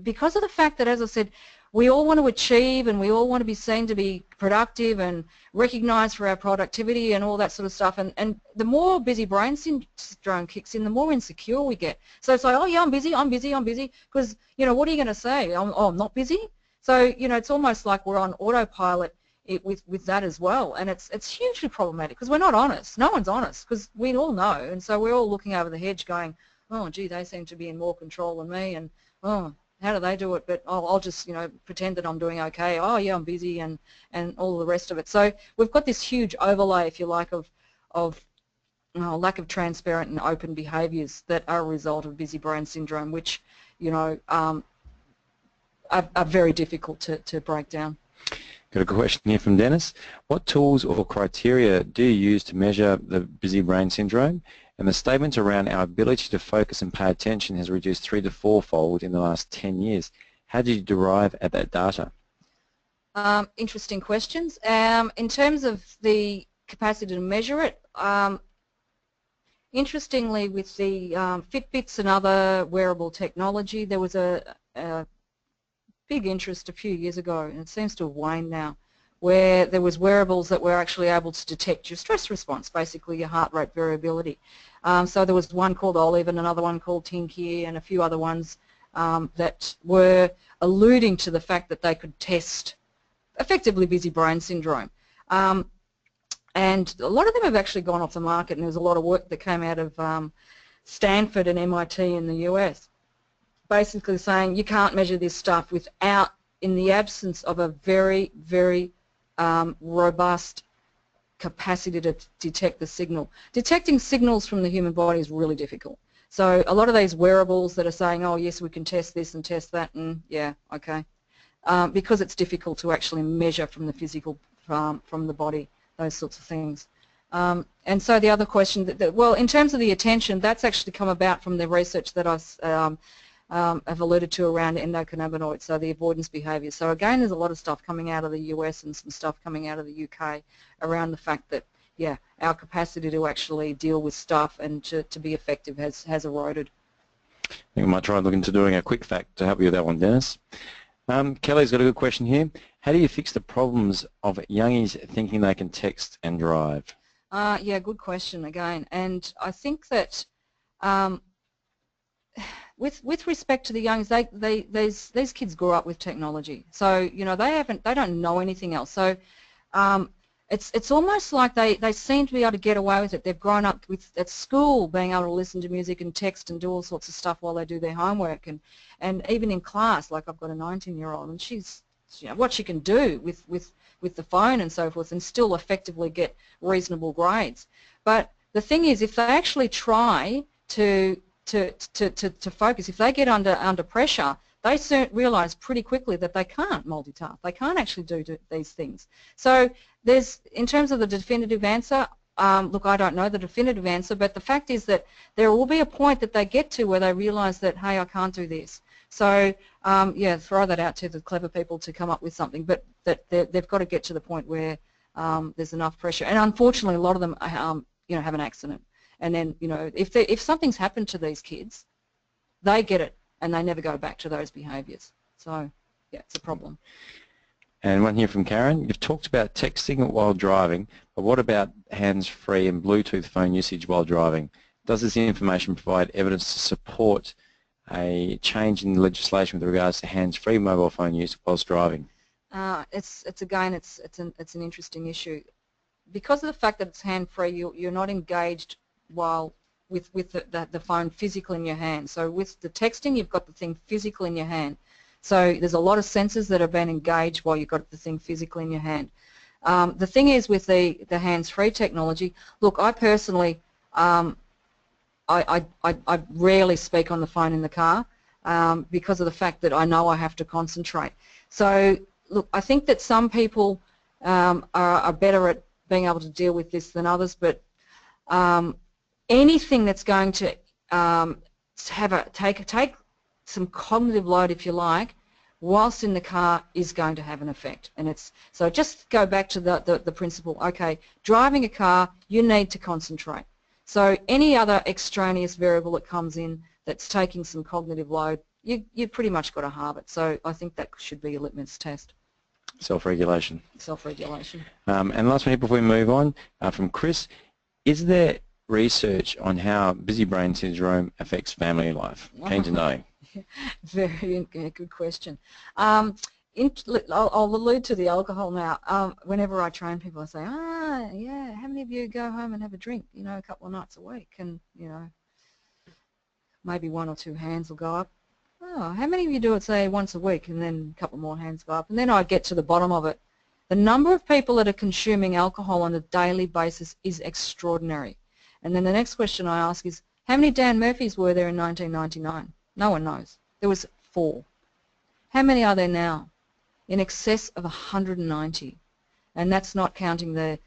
because of the fact that, as I said, we all want to achieve and we all want to be seen to be productive and recognised for our productivity and all that sort of stuff, and the more busy brain syndrome kicks in, the more insecure we get. So it's like, oh yeah, I'm busy, because, you know, what are you going to say? I'm not busy? So, you know, it's almost like we're on autopilot with that as well, and it's hugely problematic because we're not honest. No one's honest because we all know, and so we're all looking over the hedge going, oh gee, they seem to be in more control than me, and oh, how do they do it? But I'll just, you know, pretend that I'm doing okay. Oh yeah, I'm busy, and all the rest of it. So we've got this huge overlay, if you like, of lack of transparent and open behaviours that are a result of busy brain syndrome, which, you know, are very difficult to break down. Got a question here from Dennis. What tools or criteria do you use to measure the busy brain syndrome? And the statement around our ability to focus and pay attention has reduced 3- to 4-fold in the last 10 years. How did you derive at that data? Interesting questions. In terms of the capacity to measure it, interestingly, with the Fitbits and other wearable technology, there was a big interest a few years ago, and it seems to have waned now, where there was wearables that were actually able to detect your stress response, basically your heart rate variability. So there was one called Olive and another one called Tinky and a few other ones that were alluding to the fact that they could test effectively busy brain syndrome. And a lot of them have actually gone off the market, and there's a lot of work that came out of Stanford and MIT in the US, basically saying you can't measure this stuff without, in the absence of a very, very robust capacity to detect the signal. Detecting signals from the human body is really difficult. So a lot of these wearables that are saying, oh yes, we can test this and test that, and yeah, okay, because it's difficult to actually measure from the physical, from the body, those sorts of things. And so the other question, well, in terms of the attention, that's actually come about from the research that I've alluded to around endocannabinoids, so the avoidance behaviour. So again, there's a lot of stuff coming out of the US and some stuff coming out of the UK around the fact that, yeah, our capacity to actually deal with stuff and to be effective has eroded. I think we might try looking into doing a quick fact to help you with that one, Dennis. Kelly's got a good question here. How do you fix the problems of youngies thinking they can text and drive? Yeah, good question again. And I think that with respect to the youngs, these kids grew up with technology, so you know they don't know anything else. So it's almost like they seem to be able to get away with it. They've grown up with at school being able to listen to music and text and do all sorts of stuff while they do their homework, and even in class, like I've got a 19-year-old, and she's, you know, what she can do with the phone and so forth, and still effectively get reasonable grades. But the thing is, if they actually try to focus, if they get under pressure, they realise pretty quickly that they can't multitask. They can't actually do these things. So there's, in terms of the definitive answer, look, I don't know the definitive answer, but the fact is that there will be a point that they get to where they realise that, hey, I can't do this. So yeah, throw that out to the clever people to come up with something, but that they've got to get to the point where there's enough pressure. And unfortunately, a lot of them you know, have an accident. And then, you know, if something's happened to these kids, they get it and they never go back to those behaviours. So, yeah, it's a problem. And one here from Karen. You've talked about texting while driving, but what about hands-free and Bluetooth phone usage while driving? Does this information provide evidence to support a change in legislation with regards to hands-free mobile phone use whilst driving? It's an interesting issue. Because of the fact that it's hand-free, you're not engaged while with the phone physical in your hand. So with the texting, you've got the thing physical in your hand. So there's a lot of sensors that have been engaged while you've got the thing physical in your hand. The thing is with the hands-free technology, look, I personally, I rarely speak on the phone in the car because of the fact that I know I have to concentrate. So look, I think that some people are better at being able to deal with this than others, but anything that's going to take some cognitive load, if you like, whilst in the car is going to have an effect. And it's, so just go back to the principle, okay, driving a car, you need to concentrate. So any other extraneous variable that comes in that's taking some cognitive load, you pretty much got to halve it. So I think that should be a litmus test. Self-regulation. Self-regulation. And last one here before we move on, from Chris, is there research on how busy brain syndrome affects family life? Keen to know. Very good question. I'll allude to the alcohol now. Whenever I train people, I say, yeah, how many of you go home and have a drink, you know, a couple of nights a week? And, you know, maybe one or two hands will go up. Oh, how many of you do it, say, once a week, and then a couple more hands go up? And then I get to the bottom of it. The number of people that are consuming alcohol on a daily basis is extraordinary. And then the next question I ask is, how many Dan Murphys were there in 1999? No one knows. There was 4. How many are there now? In excess of 190. And that's not counting the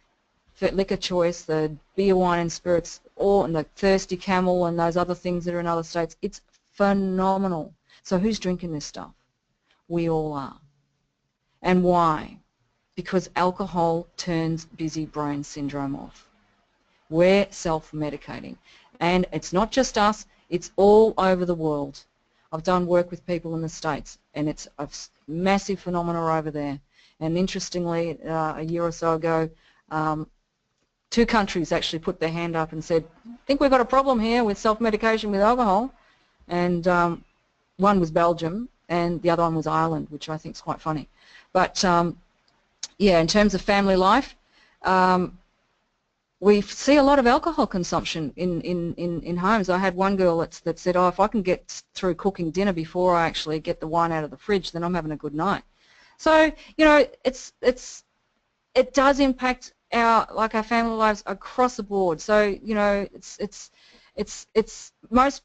liquor choice, the beer, wine and spirits, and the Thirsty Camel and those other things that are in other states. It's phenomenal. So who's drinking this stuff? We all are. And why? Because alcohol turns busy brain syndrome off. We're self-medicating. And it's not just us, it's all over the world. I've done work with people in the States, and it's a massive phenomenon over there. And interestingly, a year or so ago, 2 countries actually put their hand up and said, I think we've got a problem here with self-medication with alcohol. And one was Belgium, and the other one was Ireland, which I think is quite funny. But yeah, in terms of family life, we see a lot of alcohol consumption in homes. I had one girl that said, oh, if I can get through cooking dinner before I actually get the wine out of the fridge, then I'm having a good night. So, you know, it does impact our family lives across the board. So, you know, it's most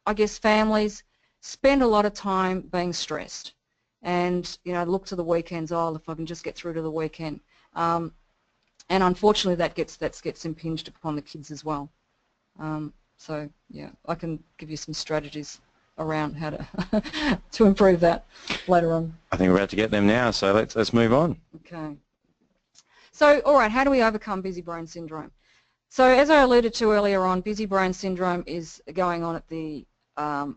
I guess families spend a lot of time being stressed, and you know, look to the weekends. Oh, if I can just get through to the weekend. And unfortunately, that gets impinged upon the kids as well. So yeah, I can give you some strategies around how to to improve that later on. I think we're about to get them now, so let's move on. Okay. So all right, how do we overcome busy brain syndrome? So as I alluded to earlier on, busy brain syndrome is going on at the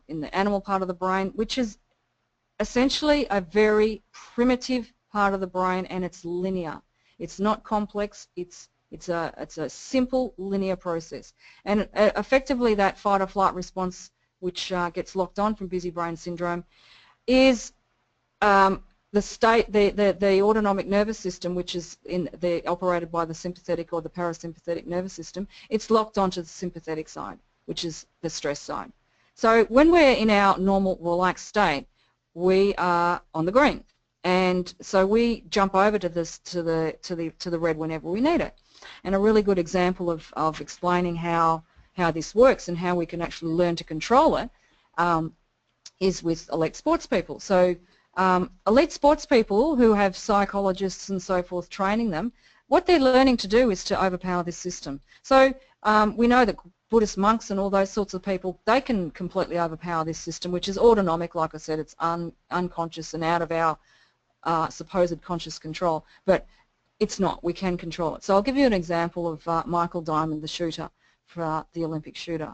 in the animal part of the brain, which is essentially a very primitive part of the brain, and it's linear. It's not complex. It's a simple linear process, and effectively that fight or flight response, which gets locked on from busy brain syndrome, is the autonomic nervous system, which is operated by the sympathetic or the parasympathetic nervous system. It's locked onto the sympathetic side, which is the stress side. So when we're in our normal relaxed state, we are on the green, and so we jump over to the red whenever we need it. And a really good example of explaining how this works and how we can actually learn to control it is with elite sports people. So elite sports people who have psychologists and so forth training them, what they're learning to do is to overpower this system. So we know that Buddhist monks and all those sorts of people, they can completely overpower this system, which is autonomic. Like I said, it's unconscious and out of our supposed conscious control, but it's not. We can control it. So I'll give you an example of Michael Diamond, the shooter, for the Olympic shooter,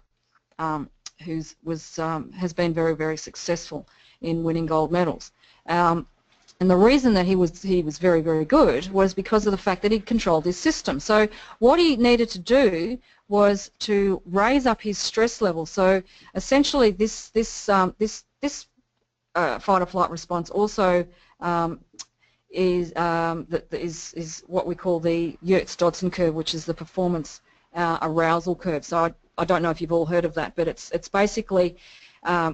who has been very, very successful in winning gold medals. And the reason that he was very, very good was because of the fact that he controlled his system. So what he needed to do was to raise up his stress level. So essentially this fight or flight response also is what we call the Yerkes-Dodson curve, which is the performance arousal curve. So I don't know if you've all heard of that, but it's basically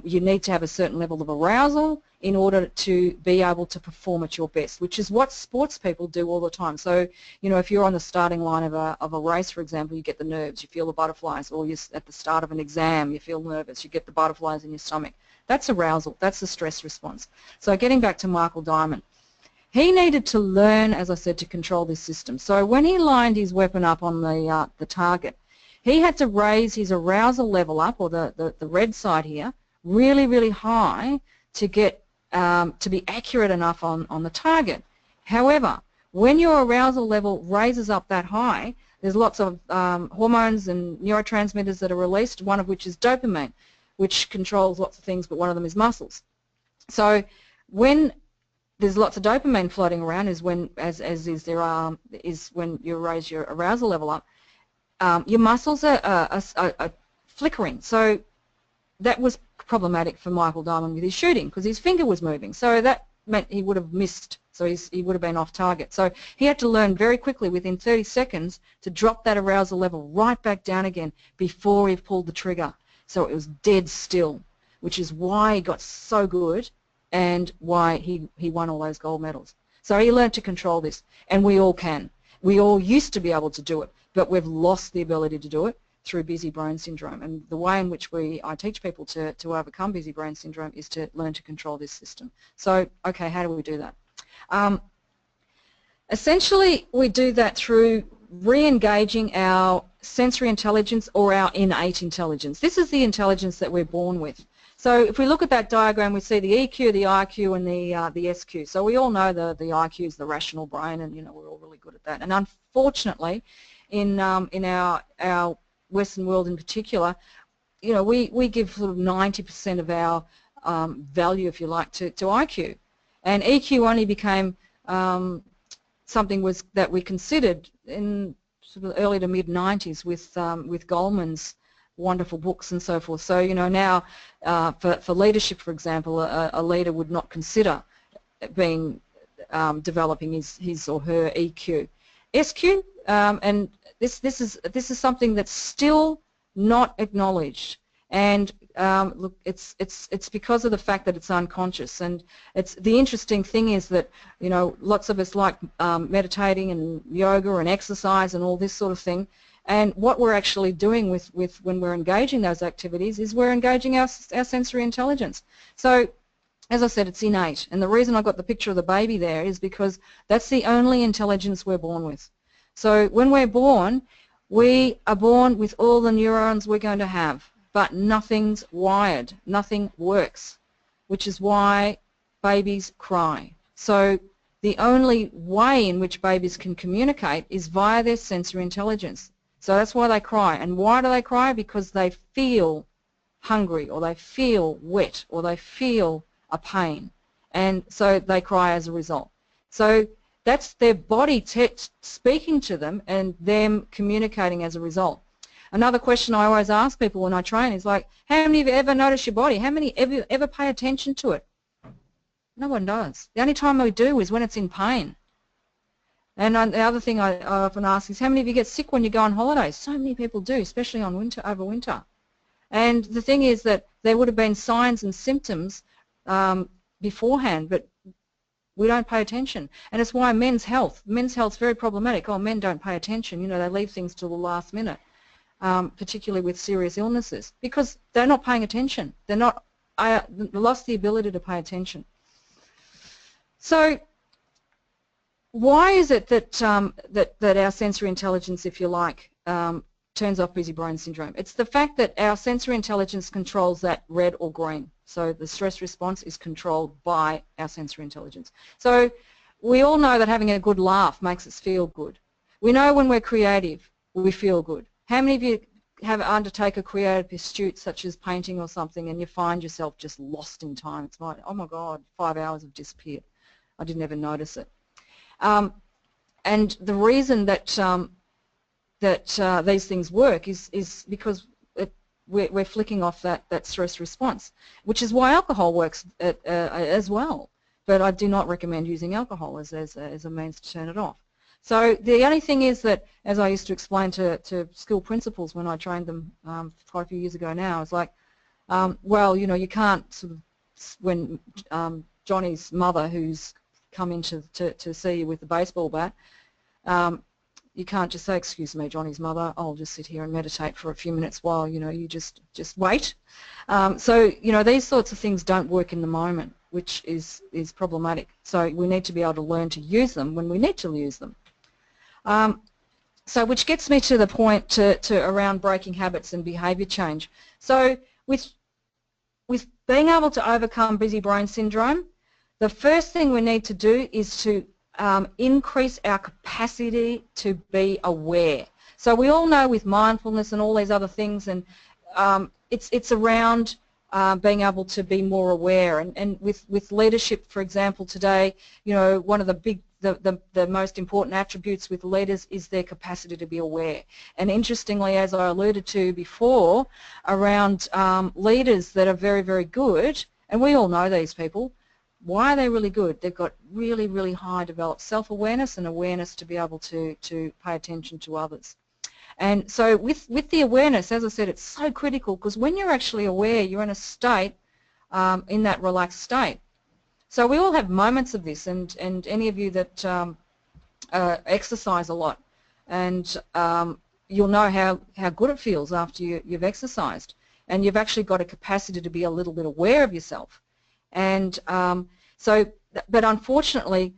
you need to have a certain level of arousal in order to be able to perform at your best, which is what sports people do all the time. So, you know, if you're on the starting line of a race, for example, you get the nerves, you feel the butterflies, or you're at the start of an exam, you feel nervous, you get the butterflies in your stomach. That's arousal. That's the stress response. So getting back to Michael Diamond, he needed to learn, as I said, to control this system. So when he lined his weapon up on the target, he had to raise his arousal level up, or the red side here, really, really high to get to be accurate enough on the target. However, when your arousal level raises up that high, there's lots of hormones and neurotransmitters that are released, one of which is dopamine. which controls lots of things, but one of them is muscles. So when there's lots of dopamine floating around, is when, as is there are, is when you raise your arousal level up, your muscles are flickering. So that was problematic for Michael Diamond with his shooting because his finger was moving. So that meant he would have missed. So he would have been off target. So he had to learn very quickly, within 30 seconds, to drop that arousal level right back down again before he pulled the trigger. So it was dead still, which is why he got so good and why he won all those gold medals. So he learned to control this, and we all can. We all used to be able to do it, but we've lost the ability to do it through busy brain syndrome. And the way in which I teach people to overcome busy brain syndrome is to learn to control this system. So, okay, how do we do that? Essentially, we do that through re-engaging our sensory intelligence or our innate intelligence. This is the intelligence that we're born with. So if we look at that diagram, we see the EQ, the IQ, and the SQ. So we all know the IQ is the rational brain, and we're all really good at that. And unfortunately, in our Western world in particular, we give sort of 90% of our value, if you like, to IQ. And EQ only became something that we considered in sort of early to mid-90s with Goleman's wonderful books and so forth. So now for leadership, for example, a leader would not consider developing his or her EQ. SQ, and this is something that's still not acknowledged. And look, it's because of the fact that it's unconscious. And the interesting thing is that lots of us like meditating and yoga and exercise and all this sort of thing. And what we're actually doing with when we're engaging those activities is we're engaging our sensory intelligence. So, as I said, it's innate. And the reason I got the picture of the baby there is because that's the only intelligence we're born with. So when we're born, we are born with all the neurons we're going to have, but nothing's wired, nothing works, which is why babies cry. So the only way in which babies can communicate is via their sensory intelligence. So that's why they cry. And why do they cry? Because they feel hungry, or they feel wet, or they feel a pain. And so they cry as a result. So that's their body speaking to them and them communicating as a result. Another question I always ask people when I train is like, how many of you ever notice your body? How many ever pay attention to it? No one does. The only time we do is when it's in pain. And the other thing I often ask is, how many of you get sick when you go on holidays? So many people do, especially over winter. And the thing is that there would have been signs and symptoms beforehand, but we don't pay attention. And it's why men's health is very problematic. Oh, men don't pay attention. They leave things till the last minute, particularly with serious illnesses, because they're not paying attention. They lost the ability to pay attention. So why is it that our sensory intelligence, if you like, turns off busy brain syndrome? It's the fact that our sensory intelligence controls that red or green. So the stress response is controlled by our sensory intelligence. So we all know that having a good laugh makes us feel good. We know when we're creative, we feel good. How many of you have undertake a creative pursuit such as painting or something, and you find yourself just lost in time? It's like, oh my God, 5 hours have disappeared. I didn't even notice it. And the reason that these things work is because we're flicking off that stress response, which is why alcohol works as well. But I do not recommend using alcohol as a means to turn it off. So the only thing is that, as I used to explain to school principals when I trained them quite a few years ago now, it's like, well, you can't sort of, when Johnny's mother, who's come in to see you with the baseball bat, you can't just say, excuse me, Johnny's mother, I'll just sit here and meditate for a few minutes while, you just wait. So, these sorts of things don't work in the moment, which is problematic. So we need to be able to learn to use them when we need to use them. So which gets me to the point to around breaking habits and behaviour change. So with being able to overcome busy brain syndrome, the first thing we need to do is to increase our capacity to be aware. So we all know with mindfulness and all these other things, and it's around being able to be more aware. And with leadership, for example, today, one of the most important attributes with leaders is their capacity to be aware. And interestingly, as I alluded to before, around leaders that are very, very good, and we all know these people, why are they really good? They've got really, really high developed self-awareness and awareness to be able to pay attention to others. And so with the awareness, as I said, it's so critical, because when you're actually aware, you're in a state, in that relaxed state. So we all have moments of this, and any of you that exercise a lot, and you'll know how good it feels after you've exercised, and you've actually got a capacity to be a little bit aware of yourself. And but unfortunately,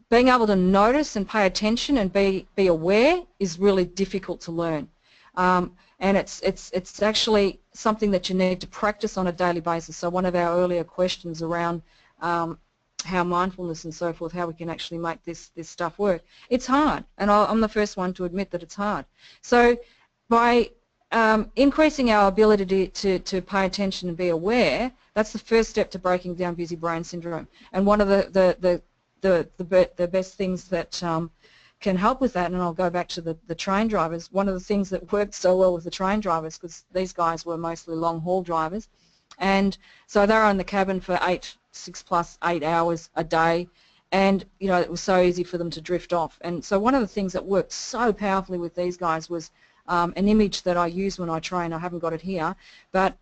being able to notice and pay attention and be aware is really difficult to learn. And it's actually something that you need to practice on a daily basis. So one of our earlier questions around how mindfulness and so forth, how we can actually make this stuff work. It's hard, and I'm the first one to admit that it's hard. So by increasing our ability to pay attention and be aware, that's the first step to breaking down busy brain syndrome. And one of the best things that can help with that, and I'll go back to the train drivers, one of the things that worked so well with the train drivers, because these guys were mostly long-haul drivers, and so they were in the cabin for 6 plus 8 hours a day, and it was so easy for them to drift off. And so one of the things that worked so powerfully with these guys was an image that I use when I train. I haven't got it here, but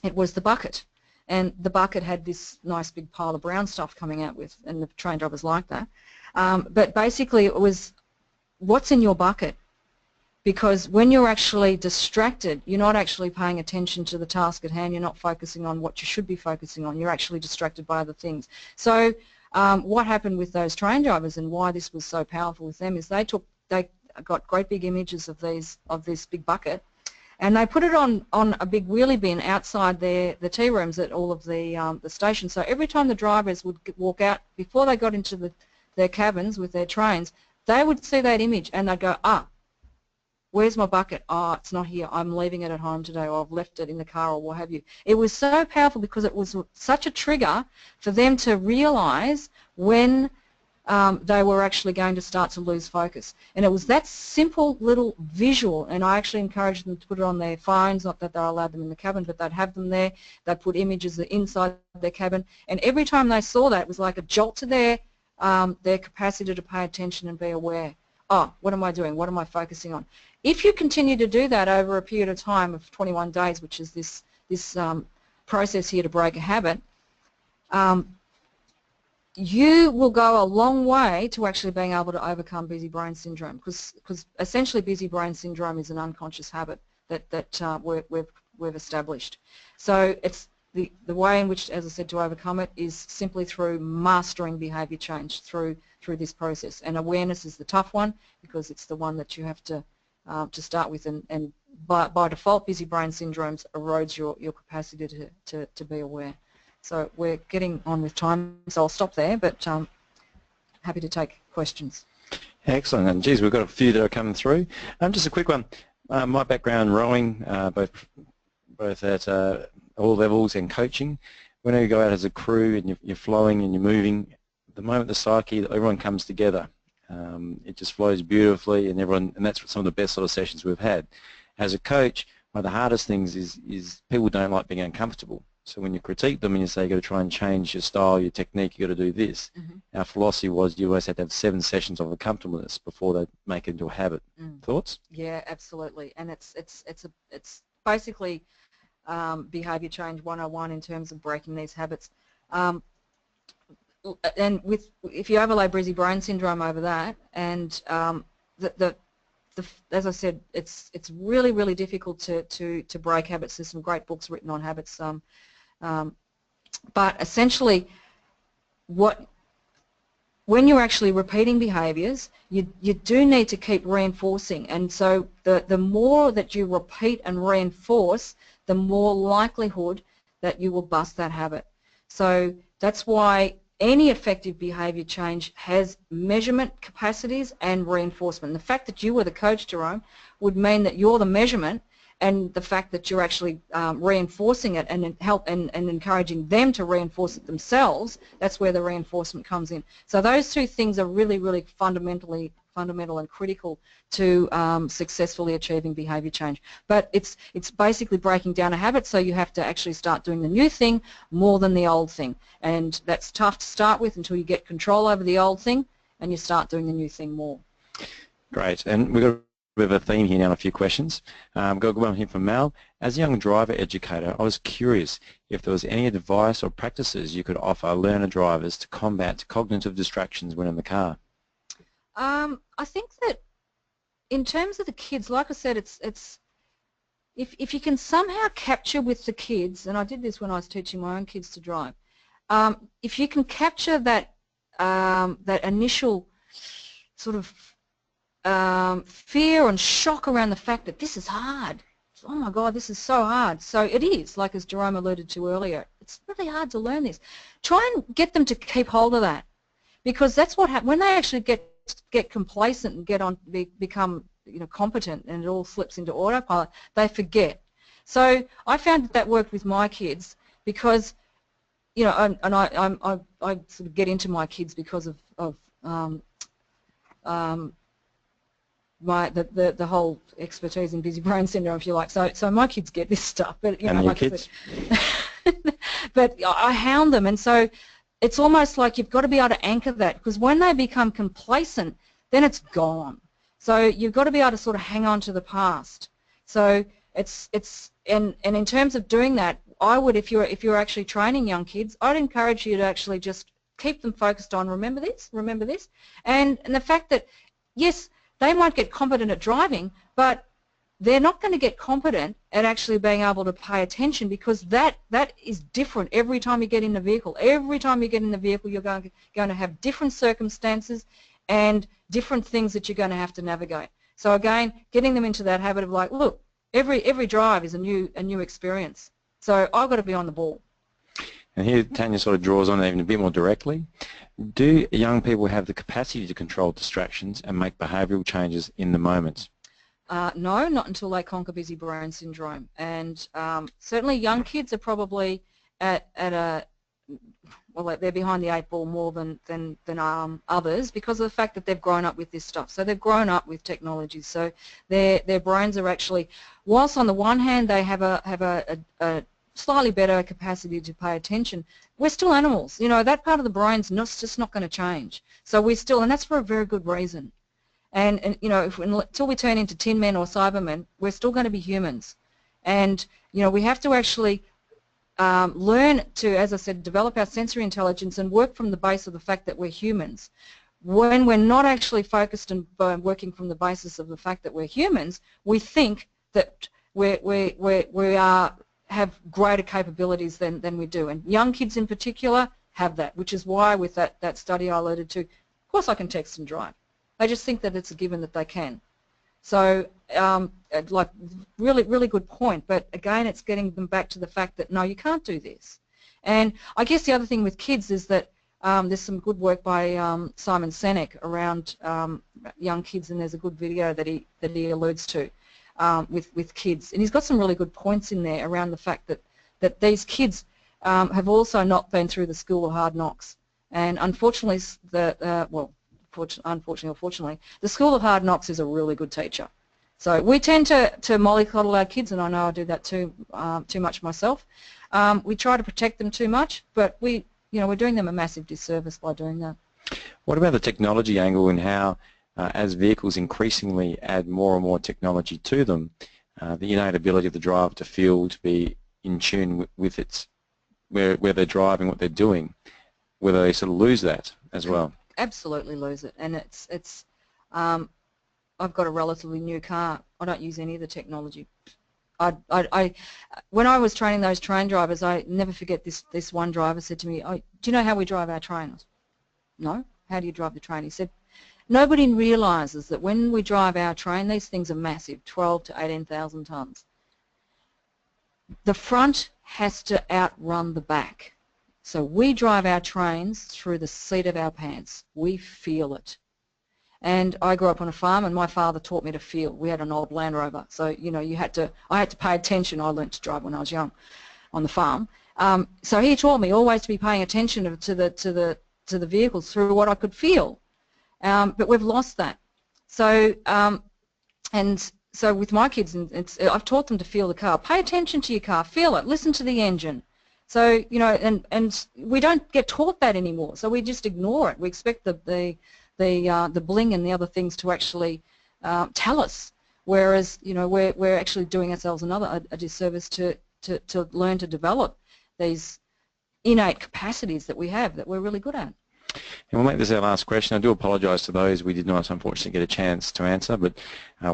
it was the bucket. And the bucket had this nice big pile of brown stuff coming out with, and the train drivers like that. But basically it was, what's in your bucket? Because when you're actually distracted, you're not actually paying attention to the task at hand, you're not focusing on what you should be focusing on, you're actually distracted by other things. So what happened with those train drivers, and why this was so powerful with them, is they got great big images of this big bucket, and they put it on a big wheelie bin outside the tea rooms at all of the stations. So every time the drivers would walk out, before they got into their cabins with their trains, they would see that image and they'd go, where's my bucket? Oh, it's not here. I'm leaving it at home today, or I've left it in the car, or what have you. It was so powerful because it was such a trigger for them to realise when they were actually going to start to lose focus. And it was that simple little visual, and I actually encouraged them to put it on their phones, not that they allowed them in the cabin, but they'd have them there. They'd put images inside their cabin, and every time they saw that, it was like a jolt to their capacity to pay attention and be aware. Oh, what am I doing? What am I focusing on? If you continue to do that over a period of time of 21 days, which is this process here to break a habit, you will go a long way to actually being able to overcome busy brain syndrome, because essentially busy brain syndrome is an unconscious habit that we've established. So it's the way in which, as I said, to overcome it is simply through mastering behaviour change through this process. And awareness is the tough one, because it's the one that you have to start with, and by default busy brain syndromes erodes your capacity to be aware. So we're getting on with time, so I'll stop there, but happy to take questions. Excellent. And geez, we've got a few that are coming through. Just a quick one. My background rowing, both at all levels, and coaching. Whenever you go out as a crew and you're flowing and you're moving, the moment the psyche, everyone comes together. It just flows beautifully, and that's some of the best sort of sessions we've had. As a coach, one of the hardest things is people don't like being uncomfortable. So when you critique them and you say you've got to try and change your style, your technique, you've got to do this, our philosophy was you always had to have 7 sessions of uncomfortableness before they make it into a habit. Thoughts? Yeah, absolutely. And it's basically behaviour change 101 in terms of breaking these habits. And if you overlay busy brain syndrome over that, and as I said, it's really, really difficult to break habits. There's some great books written on habits. But essentially, when you're actually repeating behaviours, you do need to keep reinforcing. And so the more that you repeat and reinforce, the more likelihood that you will bust that habit. So that's why any effective behaviour change has measurement capacities and reinforcement. The fact that you were the coach, Jerome, would mean that you're the measurement, and the fact that you're actually reinforcing it and and encouraging them to reinforce it themselves, that's where the reinforcement comes in. So those two things are really, really fundamental and critical to successfully achieving behaviour change. But it's basically breaking down a habit, so you have to actually start doing the new thing more than the old thing. And that's tough to start with until you get control over the old thing and you start doing the new thing more. Great. And we've got a bit of a theme here now, a few questions. Got a good one here from Mal. As a young driver educator, I was curious if there was any advice or practices you could offer learner drivers to combat cognitive distractions when in the car. I think that in terms of the kids, like I said, it's if you can somehow capture with the kids, and I did this when I was teaching my own kids to drive, if you can capture that that initial sort of fear and shock around the fact that this is hard. Oh my God, this is so hard. So it is, like as Jerome alluded to earlier, it's really hard to learn this. Try and get them to keep hold of that, because that's what happens when they actually get complacent and become competent, and it all slips into autopilot. They forget. So I found that worked with my kids because and I sort of get into my kids because of the whole expertise in busy brain syndrome, if you like. So my kids get this stuff, but and your kids? But I hound them, and so it's almost like you've got to be able to anchor that, because when they become complacent, then it's gone. So you've got to be able to sort of hang on to the past. So and in terms of doing that, I would, if you're actually training young kids, I'd encourage you to actually just keep them focused on remember this, and the fact that yes, they might get competent at driving, but they're not going to get competent at actually being able to pay attention, because that is different every time you get in the vehicle. Every time you get in the vehicle, you're going to have different circumstances and different things that you're going to have to navigate. So again, getting them into that habit of like, look, every drive is a new experience. So I've got to be on the ball. And here Tanya sort of draws on it even a bit more directly. Do young people have the capacity to control distractions and make behavioural changes in the moment? No, not until they conquer busy brain syndrome. And certainly young kids are probably at a, well, they're behind the 8 ball more than others, because of the fact that they've grown up with this stuff. So they've grown up with technology. So their brains are actually, whilst on the one hand they have a slightly better capacity to pay attention, we're still animals. That part of the brain's just not going to change. So we're still, and that's for a very good reason. And until we turn into Tin Men or Cybermen, we're still going to be humans. And we have to actually learn to, as I said, develop our sensory intelligence and work from the base of the fact that we're humans. When we're not actually focused and working from the basis of the fact that we're humans, we think that we have greater capabilities than we do. And young kids in particular have that, which is why with that study I alluded to, of course I can text and drive. They just think that it's a given that they can. So, like, really good point. But again, it's getting them back to the fact that no, you can't do this. And I guess the other thing with kids is that there's some good work by Simon Sinek around young kids, and there's a good video that he alludes to with kids, and he's got some really good points in there around the fact that these kids have also not been through the school of hard knocks, and unfortunately unfortunately or fortunately, the school of hard knocks is a really good teacher. So we tend to mollycoddle our kids, and I know I do that too much myself. We try to protect them too much, but we're doing them a massive disservice by doing that. What about the technology angle, and how as vehicles increasingly add more and more technology to them, the innate ability of the driver to feel, to be in tune with where they're driving, what they're doing, whether they sort of lose that as well? Absolutely lose it. And I've got a relatively new car. I don't use any of the technology. When I was training those train drivers, I never forget this one driver said to me, "Oh, do you know how we drive our train?" I said, "No, how do you drive the train?" He said, "Nobody realises that when we drive our train, these things are massive, 12 to 18,000 tonnes. The front has to outrun the back. So we drive our trains through the seat of our pants. We feel it. And I grew up on a farm, and my father taught me to feel. We had an old Land Rover, so you know I had to pay attention. I learned to drive when I was young on the farm. So he taught me always to be paying attention to the vehicles through what I could feel. But we've lost that. So and so with my kids, I've taught them to feel the car. Pay attention to your car, feel it, listen to the engine. So you know, and we don't get taught that anymore. So we just ignore it. We expect the bling and the other things to actually tell us. Whereas you know we're actually doing ourselves a disservice to learn to develop these innate capacities that we have that we're really good at. And we'll make this our last question. I do apologise to those we did not unfortunately get a chance to answer, but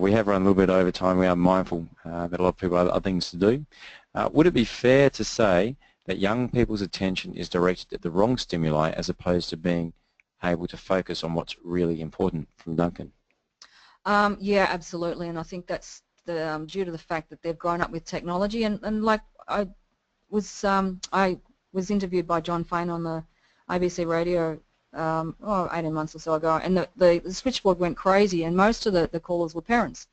we have run a little bit over time. We are mindful that a lot of people have other things to do. Would it be fair to say that young people's attention is directed at the wrong stimuli as opposed to being able to focus on what's really important? From Duncan. Yeah, absolutely, and I think that's due to the fact that they've grown up with technology, and like I was interviewed by John Fain on the ABC radio 18 months or so ago, and the switchboard went crazy, and most of the callers were parents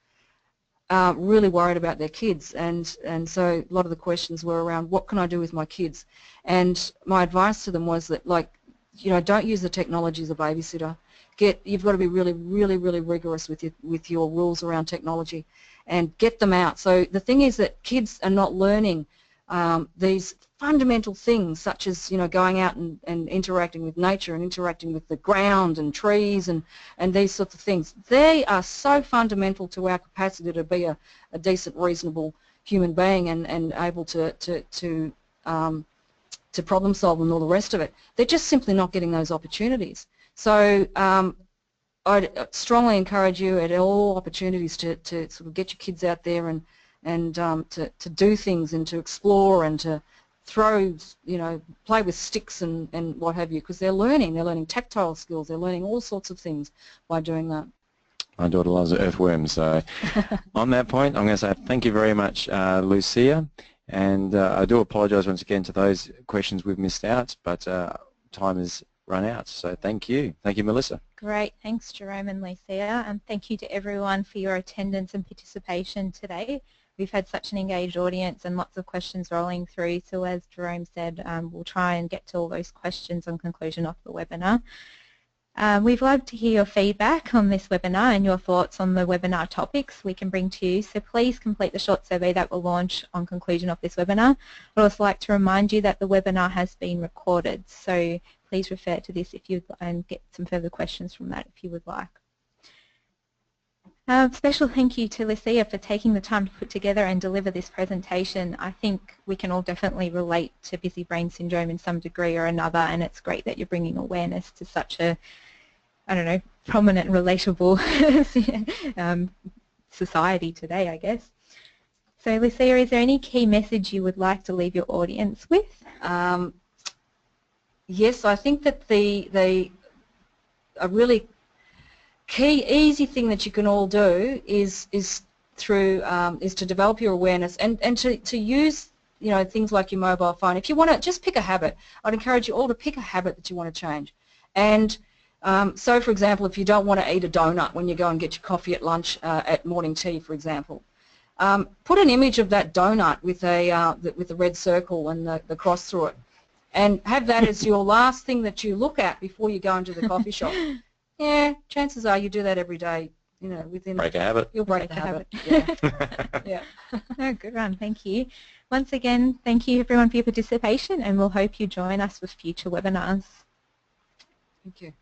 really worried about their kids, and so a lot of the questions were around what can I do with my kids, and my advice to them was that, like, you know, don't use the technology as a babysitter. You've got to be really rigorous with your rules around technology, and get them out. So the thing is that kids are not learning these fundamental things, such as, you know, going out and interacting with nature and interacting with the ground and trees and these sorts of things. They are so fundamental to our capacity to be a decent, reasonable human being and able to problem solve and all the rest of it. They're just simply not getting those opportunities. So I'd strongly encourage you at all opportunities to sort of get your kids out there and to do things and to explore and to throw, you know, play with sticks and what have you, because they're learning tactile skills, they're learning all sorts of things by doing that. My daughter loves earthworms, so on that point I'm going to say thank you very much, Lucia, and I do apologise once again to those questions we've missed out, but time has run out, so thank you. Thank you, Melissa. Great, thanks Jerome and Lucia, and thank you to everyone for your attendance and participation today. We've had such an engaged audience and lots of questions rolling through, so as Jerome said, we'll try and get to all those questions on conclusion of the webinar. We'd love to hear your feedback on this webinar and your thoughts on the webinar topics we can bring to you, so please complete the short survey that will launch on conclusion of this webinar. I'd also like to remind you that the webinar has been recorded, so please refer to this if you'd and get some further questions from that if you would like. Special thank you to Lucia for taking the time to put together and deliver this presentation. I think we can all definitely relate to busy brain syndrome in some degree or another, and it's great that you're bringing awareness to such a, I don't know, prominent, relatable society today, I guess. So Lucia, is there any key message you would like to leave your audience with? Yes, I think that a really key, easy thing that you can all do is to develop your awareness and to use, you know, things like your mobile phone. If you want to just pick a habit, I'd encourage you all to pick a habit that you want to change. And so, for example, if you don't want to eat a donut when you go and get your coffee at lunch at morning tea, for example, put an image of that donut with the red circle and the cross through it, and have that as your last thing that you look at before you go into the coffee shop. Yeah, chances are you do that every day. You know, within break a habit. You'll break the habit. Yeah. Yeah. Oh, good one. Thank you. Once again, thank you everyone for your participation, and we'll hope you join us with future webinars. Thank you.